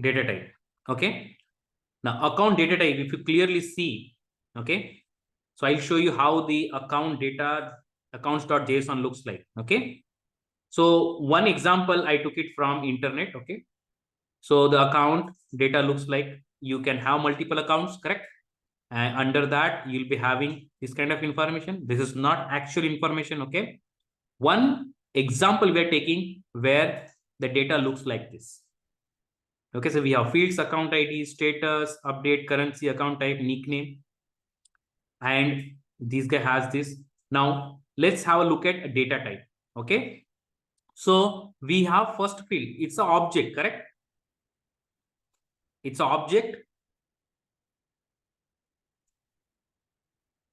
data type. Okay. Now account data type, if you clearly see, okay. So I'll show you how the account data accounts.json looks like. Okay. So one example I took it from internet. Okay. So the account data looks like you can have multiple accounts, correct? And under that, you'll be having this kind of information. This is not actual information. Okay. One example we're taking where the data looks like this. Okay, so we have fields, account ID, status, update, currency, account type, nickname, and this guy has this. Now let's have a look at a data type. Okay, so we have first field. It's an object, correct? It's an object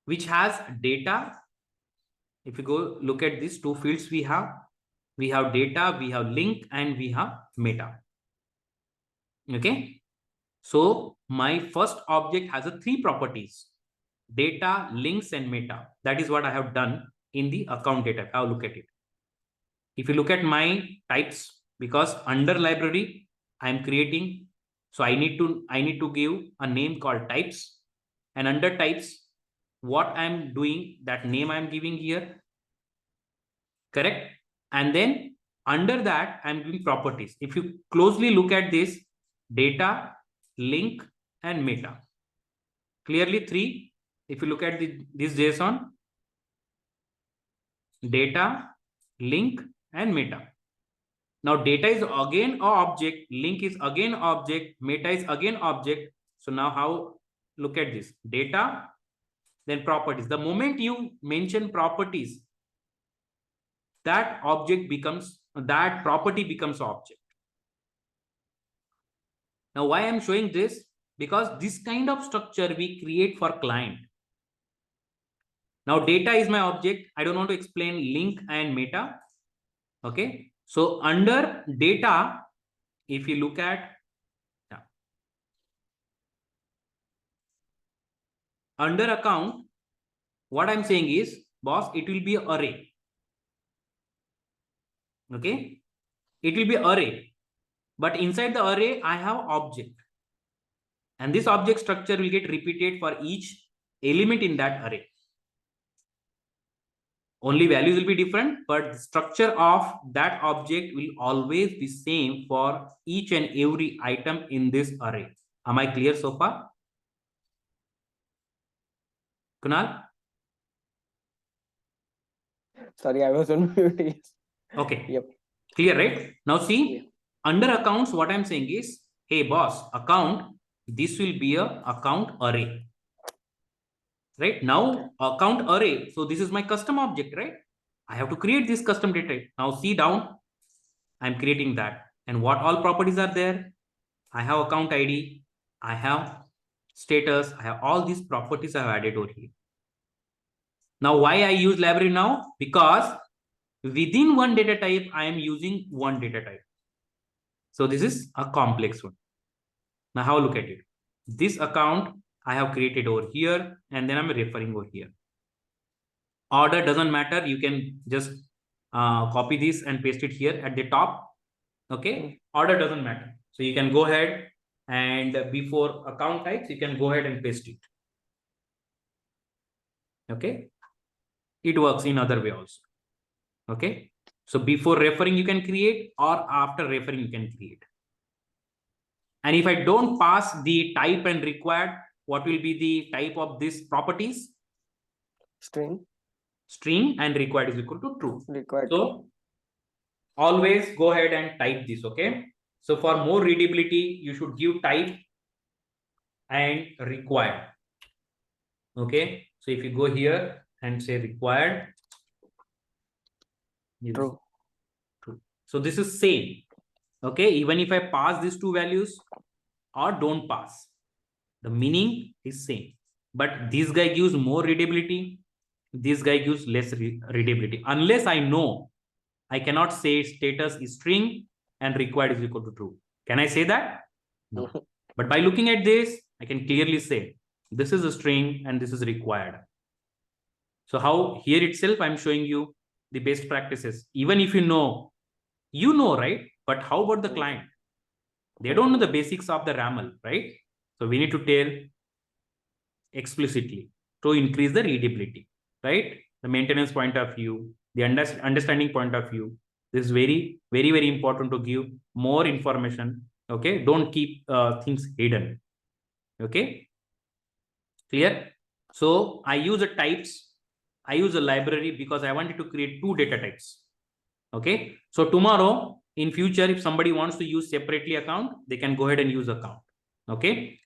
which has data. If you go look at these 2 fields, we have data, we have link, and we have meta. Okay, so my first object has a 3 properties: data, links, and meta. That is what I have done in the account data. Have a look at it. If you look at my types, because under library I'm creating, so I need to give a name called types, and under types, what I'm doing, that name I'm giving here, correct? And then under that I'm giving properties. If you closely look at this, data, link, and meta, clearly 3. If you look at this JSON, data, link, and meta. Now data is again a object, link is again object, meta is again object. So now how, look at this, data, then properties. The moment you mention properties, that property becomes object. Now why I'm showing this? Because this kind of structure we create for client. Now data is my object. I don't want to explain link and meta. Okay. So under data, if you look at under account, what I'm saying is, boss, it will be an array. Okay. It will be array. But inside the array, I have object. And this object structure will get repeated for each element in that array. Only values will be different, but the structure of that object will always be same for each and every item in this array. Am I clear so far? Kunal? Sorry, I was on mute. Okay. Yep. Clear, right? Now see, under accounts, what I'm saying is, hey boss, account, this will be a account array. Right? Now, account array. So this is my custom object, right? I have to create this custom data. Now see down, I'm creating that. And what all properties are there? I have account ID, I have status, I have all these properties I have added over here. Now, why I use library now? Because within one data type, I am using one data type. So this is a complex one. Now, have a look at it. This account I have created over here, and then I'm referring over here. Order doesn't matter. You can just copy this and paste it here at the top. Okay. Order doesn't matter. So you can go ahead and before account types, you can go ahead and paste it. Okay. It works in other way also. Okay. So before referring, you can create, or after referring, you can create. And if I don't pass the type and required, what will be the type of these properties? String. String, and required is equal to true. Required. So always go ahead and type this. Okay. So for more readability, you should give type and required. Okay. So if you go here and say required, True. True. So this is same. Okay. Even if I pass these two values or don't pass, the meaning is same. But this guy gives more readability. This guy gives less readability. Unless I know, I cannot say status is string and required is equal to true. Can I say that? No. But by looking at this, I can clearly say this is a string and this is required. So how here itself, I'm showing you the best practices. Even if you know, right? But how about the client? They don't know the basics of the RAML, right? So we need to tell explicitly to increase the readability, right? The maintenance point of view, the understanding point of view. This is very, very, very important to give more information. Okay. Don't keep things hidden. Okay. Clear? So I use a types. I use a library because I wanted to create two data types. Okay. So tomorrow in future, if somebody wants to use separately account, they can go ahead and use account. Okay.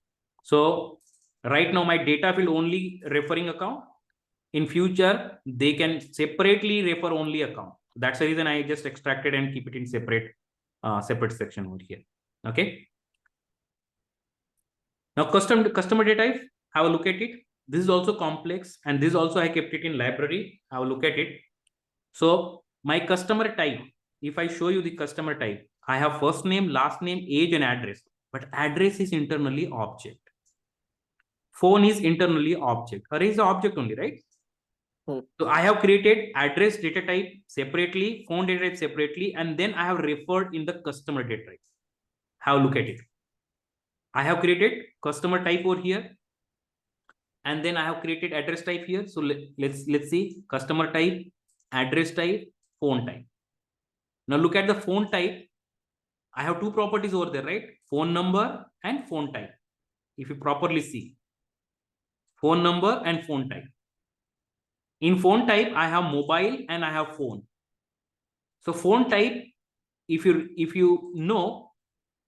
So right now my data field only referring account. In future, they can separately refer only account. That's the reason I just extracted and keep it in separate section over here. Okay. Now customer data type, have a look at it. This is also complex, and this also I kept it in library. Have a look at it. So my customer type, if I show you the customer type, I have first name, last name, age, and address. But address is internally object. Phone is internally object. Array is the object only, right? So I have created address data type separately, phone data type separately, and then I have referred in the customer data type. Have a look at it. I have created customer type over here, and then I have created address type here. So let's see customer type, address type, phone type. Now look at the phone type. I have two properties over there, right? Phone number and phone type. If you properly see, phone number and phone type. In phone type, I have mobile and I have phone. So phone type, if you know,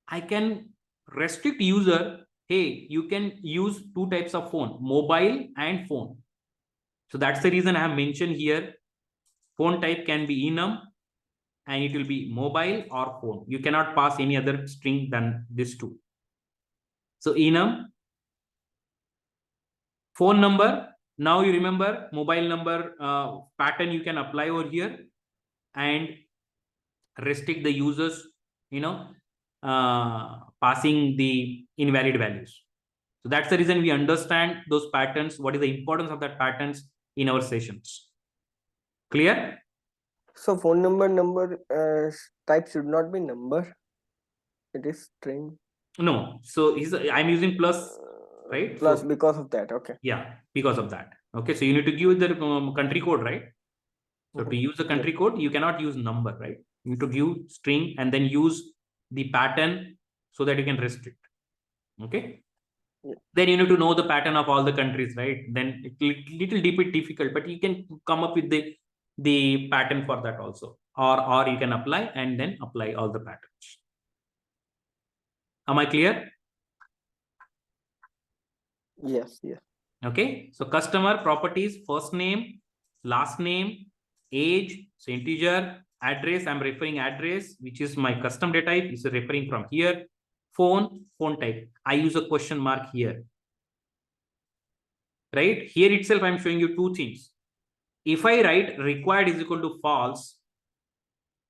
I can restrict user, hey, you can use two types of phone, mobile and phone. So that's the reason I have mentioned here, phone type can be enum and it will be mobile or phone. You cannot pass any other string than this two. So enum, phone number, Now you remember mobile number pattern you can apply over here and restrict the users, passing the invalid values. So that's the reason we understand those patterns. What is the importance of that patterns in our sessions? Clear? So phone number type should not be number. It is string. No. So I'm using plus, right? Plus So, because of that. Okay. yeah, because of that. Okay. So you need to give the country code, right? So to use the country code, you cannot use number, right? You need to give string and then use the pattern so that you can restrict. Okay. Yeah. Then you need to know the pattern of all the countries, right? Then it's little bit difficult, but you can come up with the pattern for that also, or you can apply and then apply all the patterns. Am I clear? Yes. Yes. Okay. So customer properties, first name, last name, age, so integer, address. I'm referring address, which is my custom data type. Is referring from here. Phone type. I use a question mark here. Right here itself, I'm showing you two things. If I write required is equal to false,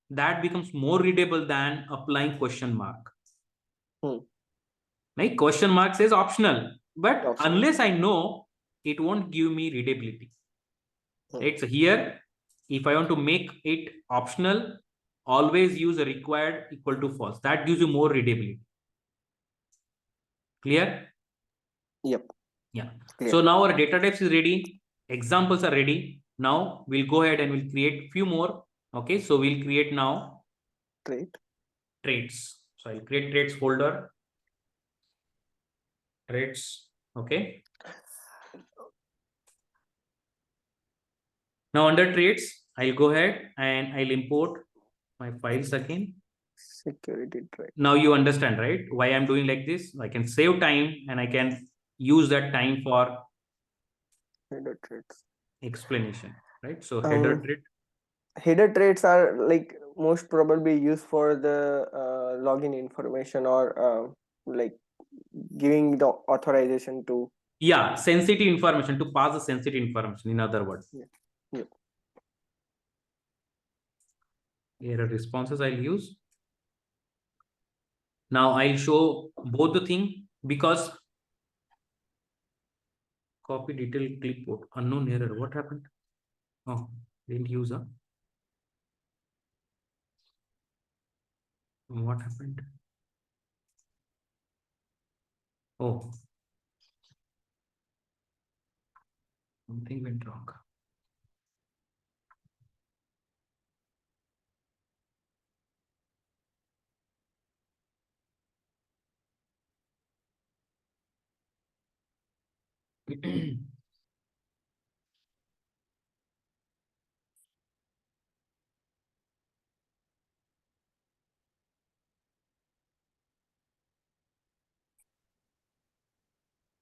that becomes more readable than applying question mark. Like question mark says optional, but unless I know, it won't give me readability. Right? So here, if I want to make it optional, always use a required equal to false. That gives you more readability. Clear? Yep. Yeah. Clear. So now our data types is ready. Examples are ready. Now we'll go ahead and we'll create few more. Okay. So we'll create now traits. So I'll create traits folder. Traits. Okay. Now under traits, I'll go ahead and I'll import my files again. Security trait. Now you understand, right? Why I'm doing like this? I can save time and I can use that time for header traits explanation, right? So header trait. Header traits are like most probably used for the login information or like giving the authorization to. Yeah, sensitive information, to pass the sensitive information, in other words. Yeah. Error responses I'll use. Now I'll show both the thing because copy detail clipboard, unknown error. What happened? Oh, didn't use a. What happened? Oh, something went wrong.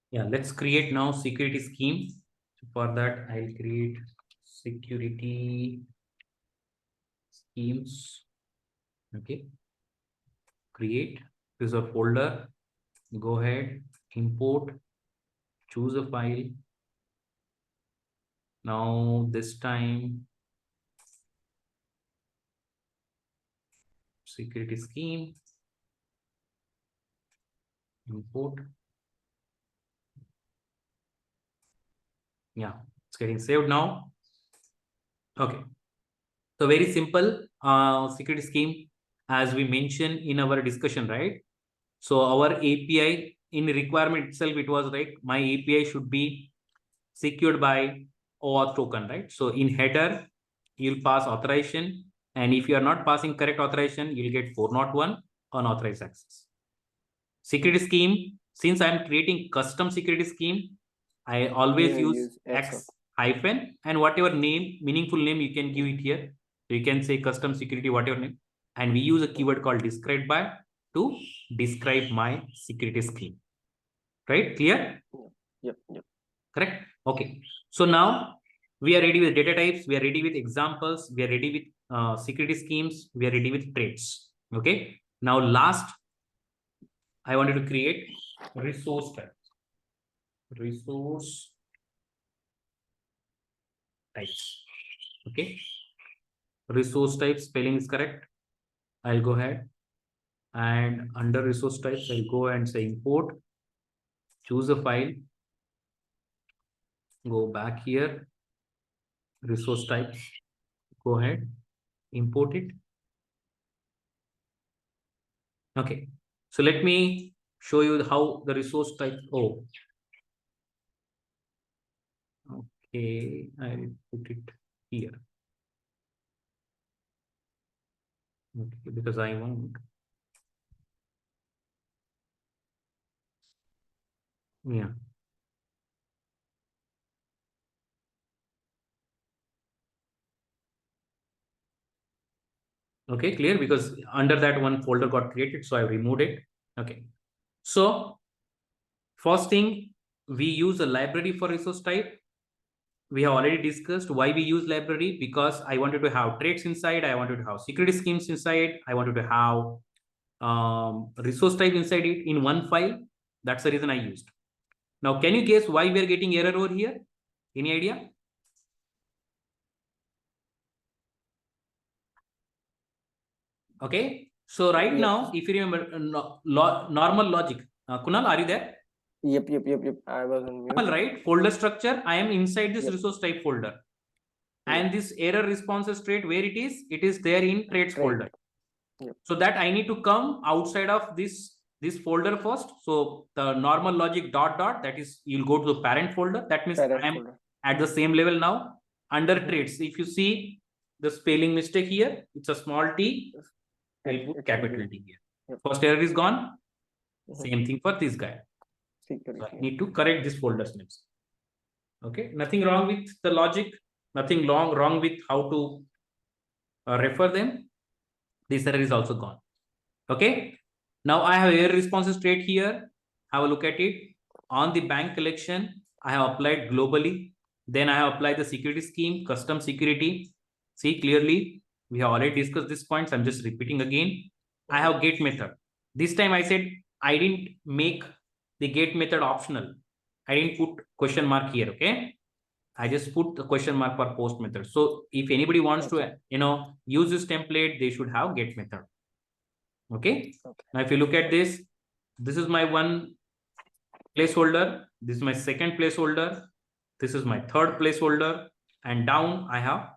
Yeah, let's create now security scheme. For that, I'll create security schemes. Okay. Create, is a folder. Go ahead, import, choose a file. Now this time, security scheme, import. Yeah, it's getting saved now. Okay. So very simple security scheme, as we mentioned in our discussion, right? So our API in requirement itself, it was like my API should be secured by OAuth token, right? So in header, you'll pass authorization. And if you are not passing correct authorization, you'll get 401 unauthorized access. Security scheme, since I'm creating custom security scheme, I always use X hyphen and whatever name, meaningful name you can give it here. So you can say custom security, whatever name. And we use a keyword called describe by to describe my security scheme. Right? Clear? Yep. Correct? Okay. So now we are ready with data types. We are ready with examples. We are ready with security schemes. We are ready with traits. Okay. Now last, I wanted to create resource type. Resource types. Okay. Resource type spelling is correct. I'll go ahead and under resource types, I'll go and say import, choose a file, go back here, resource types, go ahead, import it. Okay. So let me show you how the resource type. Oh, okay. I'll put it here. Okay, because I want. Yeah. Okay, clear, because under that one folder got created, so I removed it. Okay. So first thing, we use a library for resource type. We have already discussed why we use library, because I wanted to have traits inside, I wanted to have security schemes inside, I wanted to have resource type inside it in one file. That's the reason I used. Now, can you guess why we are getting error over here? Any idea? Okay. So right now, if you remember normal logic, Kunal, are you there? Yep. I was on mute. Right. Folder structure. I am inside this resource type folder. And this error responses trait, where it is there in traits folder. So that I need to come outside of this folder first. So the normal logic dot, that is, you'll go to the parent folder. That means I am at the same level now. Under traits, if you see the spelling mistake here, it's a small t, I'll put capital T here. First error is gone. Same thing for this guy. So I need to correct this folder's names. Okay, nothing wrong with the logic, nothing wrong with how to refer them. This error is also gone. Okay, now I have error responses trait here. Have a look at it. On the bank collection, I have applied globally. Then I have applied the security scheme, custom security. See clearly, we have already discussed these points. I'm just repeating again. I have get method. This time I said I didn't make the get method optional. I didn't put question mark here. Okay, I just put the question mark for post method. So if anybody wants to, use this template, they should have get method. Okay. Now, if you look at this is my one placeholder. This is my second placeholder. This is my third placeholder. And down I have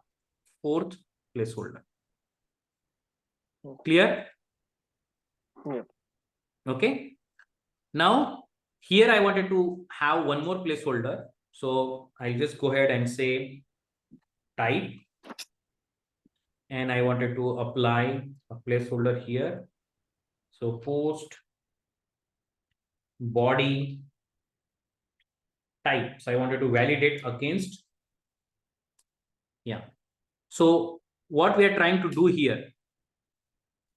fourth placeholder. Clear? Yeah. Okay. Now, here I wanted to have one more placeholder. So I'll just go ahead and say type. And I wanted to apply a placeholder here. So post body type. So I wanted to validate against. Yeah. So what we are trying to do here,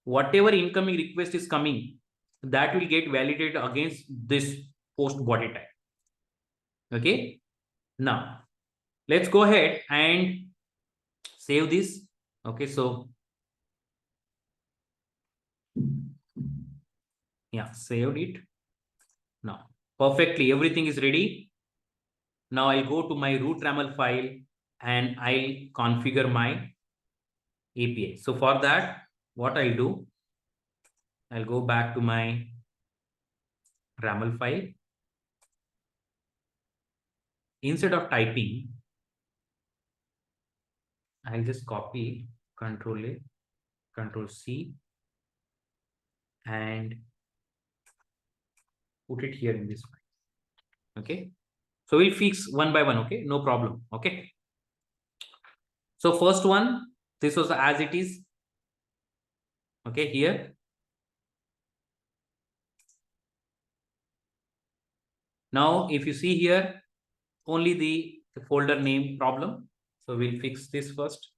whatever incoming request is coming, that will get validated against this post body type. Okay. Now let's go ahead and save this. Okay. So yeah, saved it. Now perfectly, everything is ready. Now I'll go to my root RAML file and I'll configure my API. So for that, what I'll do, I'll go back to my RAML file. Instead of typing, I'll just copy Control A, Control C, and put it here in this file. Okay. So we'll fix one by one. Okay. No problem. Okay. So first one, this was as it is. Okay. Here. Now, if you see here, only the folder name problem. So we'll fix this first.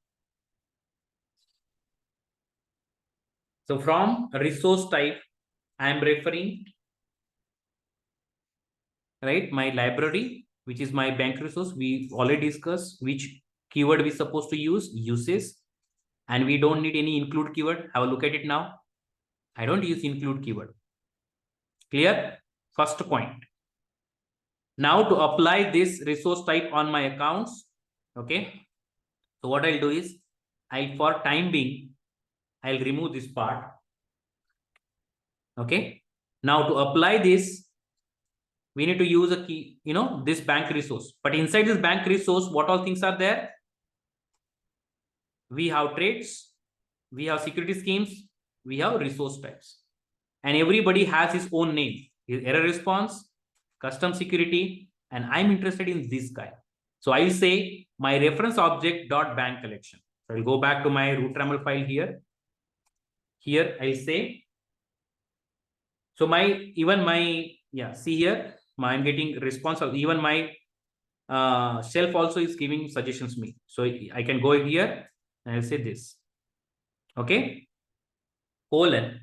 So from resource type, I am referring, right, my library, which is my bank resource. We already discussed which keyword we supposed to use, uses, and we don't need any include keyword. Have a look at it now. I don't use include keyword. Clear? First point. Now to apply this resource type on my accounts, okay, So what I'll do is, for time being, I'll remove this part. Okay. Now to apply this, we need to use a key, this bank resource. But inside this bank resource, what all things are there? We have trades, we have security schemes, we have resource types. And everybody has his own name. His error response, custom security, and I'm interested in this guy. So I'll say my reference object dot bank collection. So I'll go back to my root RAML file here. Here I'll say, so see here, I'm getting response of even my shelf also is giving suggestions me. So I can go here and I'll say this. Okay. Colon.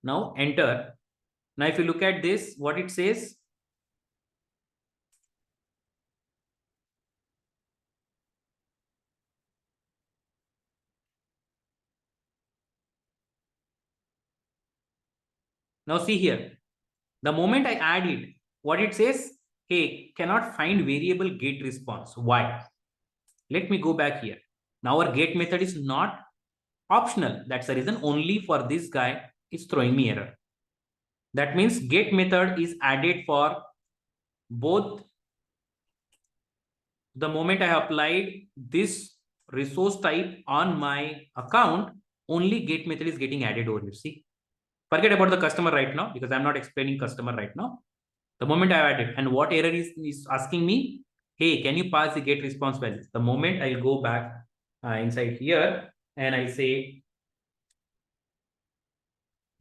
Now enter. Now if you look at this, what it says, now see here, the moment I add it, what it says, hey, cannot find variable get response. Why? Let me go back here. Now our get method is not optional. That's the reason only for this guy is throwing me error. That means get method is added for both. The moment I applied this resource type on my account, only get method is getting added over here. See, forget about the customer right now because I'm not explaining customer right now. The moment I added, and what error is asking me, hey, can you pass the get response value? The moment I'll go back inside here and I say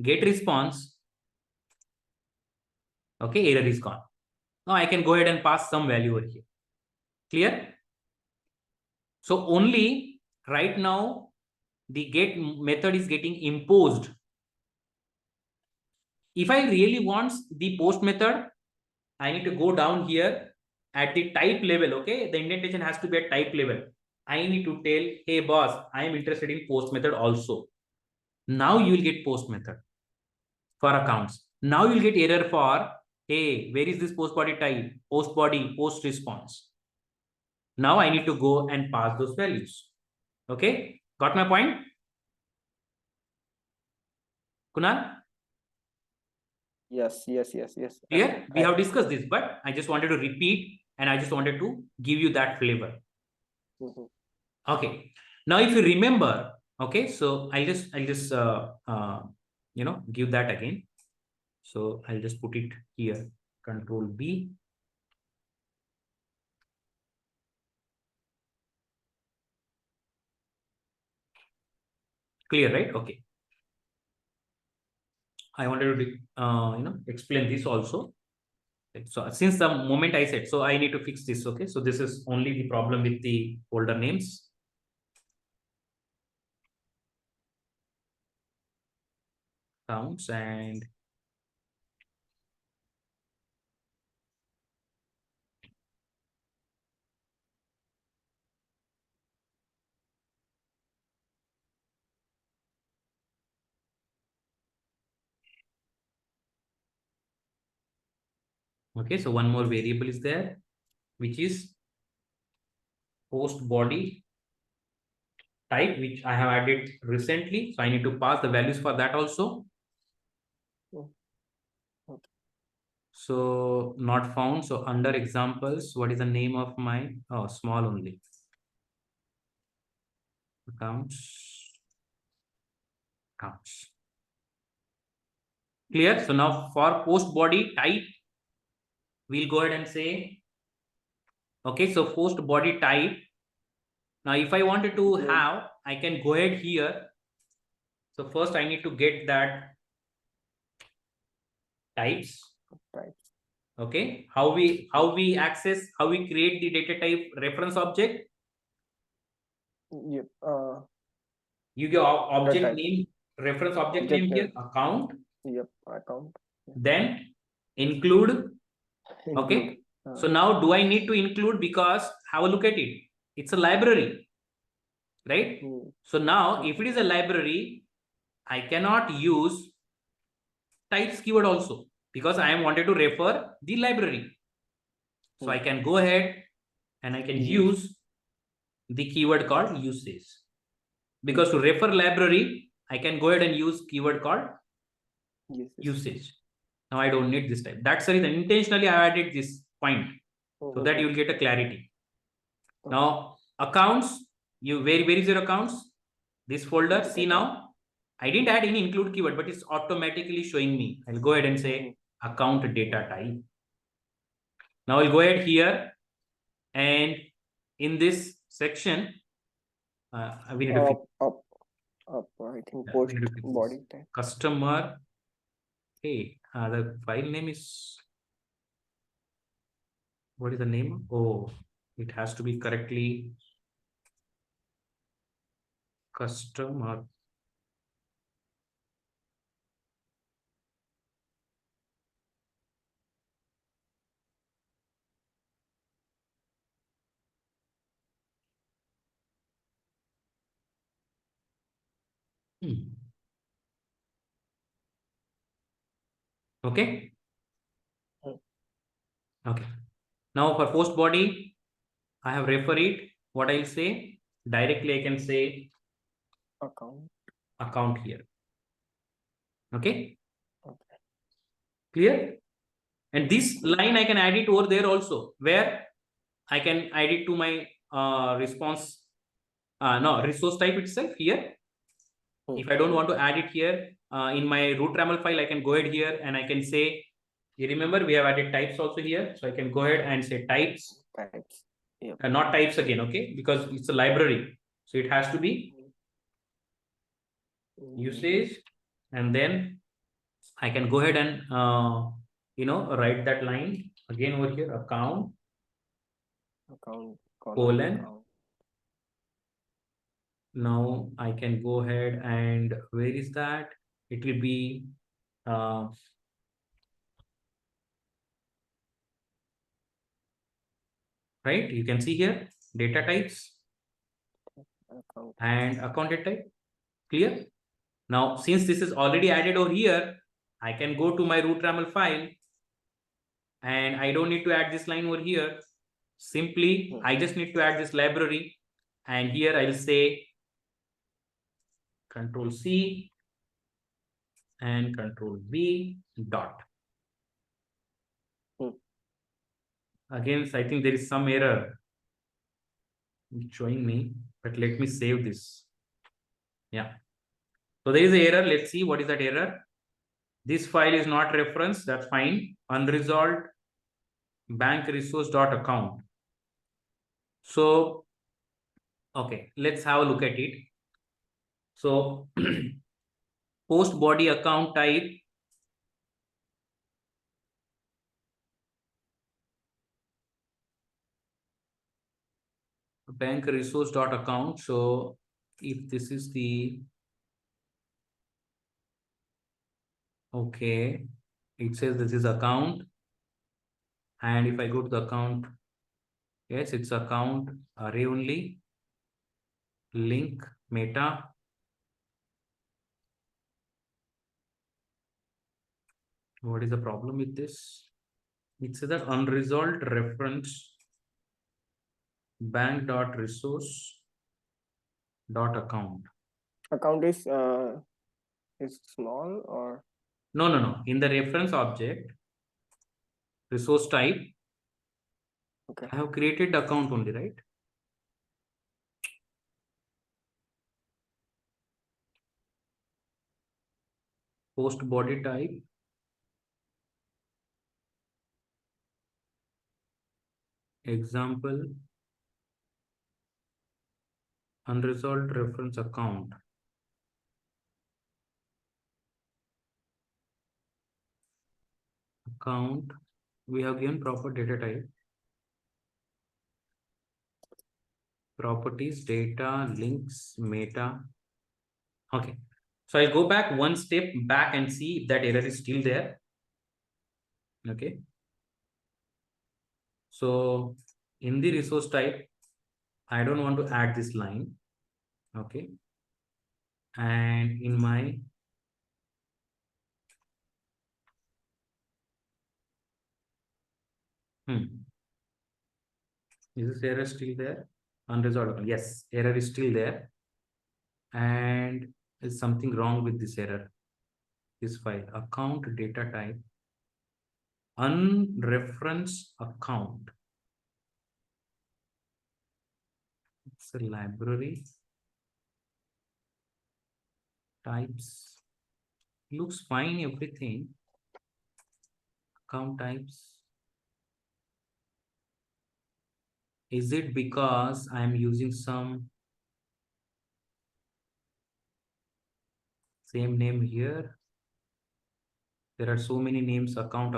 get response, okay, error is gone. Now I can go ahead and pass some value over here. Clear? So only right now the get method is getting imposed. If I really want the post method, I need to go down here at the type level. Okay, the indentation has to be at type level. I need to tell, hey boss, I am interested in post method also. Now you will get post method for accounts. Now you'll get error for, hey, where is this post body type? Post body, post response. Now I need to go and pass those values. Okay, got my point? Kunal? Yes. Clear? We have discussed this, but I just wanted to repeat and I just wanted to give you that flavor. Okay. Now, if you remember, okay, so I'll just give that again. So I'll just put it here. Control B. Clear, right? Okay. I wanted to explain this also. So since the moment I said, so I need to fix this. Okay. So this is only the problem with the folder names. Counts and okay, so one more variable is there, which is post body type, which I have added recently. So I need to pass the values for that also. Okay. So not found. So under examples, what is the name of my small only accounts? Clear? So now for post body type, we'll go ahead and say, okay, so post body type. Now, if I wanted to have, I can go ahead here. So first I need to get that types. Okay, how we create the data type reference object. Yep. You give object name, reference object name here, account. Yep, account. Then include. Okay. So now do I need to include, because have a look at it. It's a library, right? So now if it is a library, I cannot use types keyword also because I am wanted to refer the library. So I can go ahead and I can use the keyword called usage. Because to refer library, I can go ahead and use keyword called usage. Now I don't need this type. That's the reason intentionally I added this point so that you will get a clarity. Now accounts, where is your accounts? This folder. See now, I didn't add any include keyword, but it's automatically showing me. I'll go ahead and say account data type. Now I'll go ahead here and in this section, we need to up. I think post body type. Customer. Hey, the file name is, what is the name? Oh, it has to be correctly customer. Okay. Okay. Now for post body, I have refer it. What I'll say directly, I can say account here. Okay. Clear? And this line I can add it over there also, where I can add it to my response. No, resource type itself here. If I don't want to add it here in my root RAML file, I can go ahead here and I can say, you remember we have added types also here. So I can go ahead and say types. Yep. Not types again, okay? Because it's a library. So it has to be usage. And then I can go ahead and, write that line again over here, account colon. Now I can go ahead and where is that? It will be right. You can see here data types and account data type. Clear? Now, since this is already added over here, I can go to my root RAML file and I don't need to add this line over here. Simply, I just need to add this library and here I'll say Control C and Control V dot. Again, I think there is some error showing me, but let me save this. Yeah. So there is an error. Let's see what is that error. This file is not referenced. That's fine. Unresolved bank resource dot account. So, okay, let's have a look at it. So, post body account type. Bank resource dot account. So, if this is the, okay, it says this is account. And if I go to the account, yes, it's account array only. Link meta. What is the problem with this? It says that unresolved reference bank dot resource dot account. Account is small or no. In the reference object, resource type, okay, I have created the account only, right? Post body type. Example, unresolved reference account. Account, we have given proper data type. Properties, data, links, meta. Okay. So I'll go back one step back and see if that error is still there. Okay. So in the resource type, I don't want to add this line. Okay. And in my is this error still there? Unresolved. Yes, error is still there. And is something wrong with this error? This file, account data type, unreferenced account. It's a library. Types. Looks fine, everything. Account types. Is it because I'm using some same name here? There are so many names, account.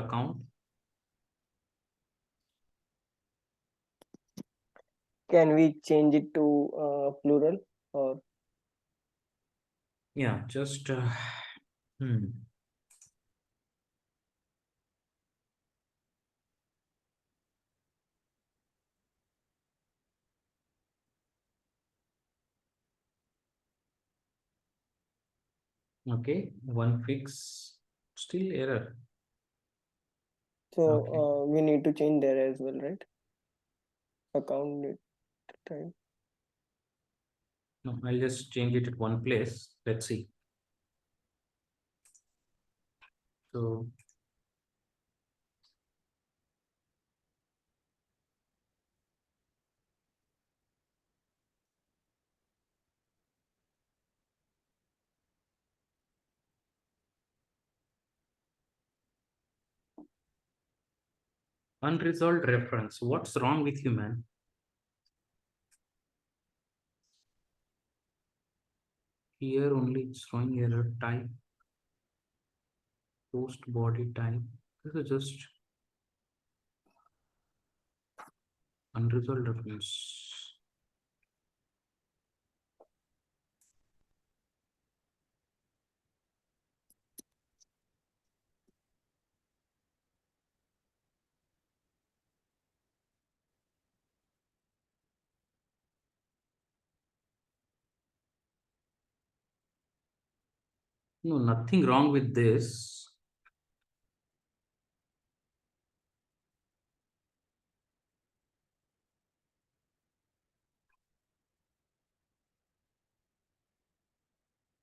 Can we change it to plural or? Yeah, just okay, one fix, still error. So Okay. we need to change there as well, right? Account type. No, I'll just change it at one place. Let's see. So unresolved reference. What's wrong with you, man? Here only it's showing error type, post body type. This is just unresolved reference. No, nothing wrong with this.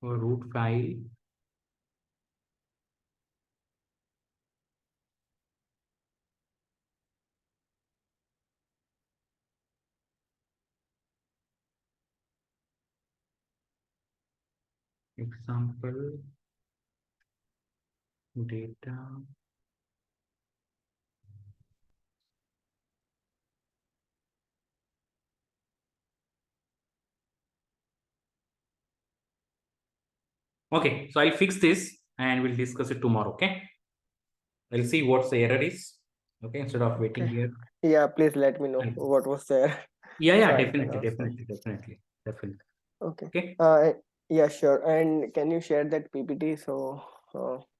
Or root file. Example data. Okay, so I'll fix this and we'll discuss it tomorrow. Okay, I'll see what's the error is. Okay, instead of waiting Okay. here. Yeah, please let me know I'll, what was there. yeah, So I can definitely, ask them. definitely. Okay. Okay. Yeah, sure. And can you share that PPT so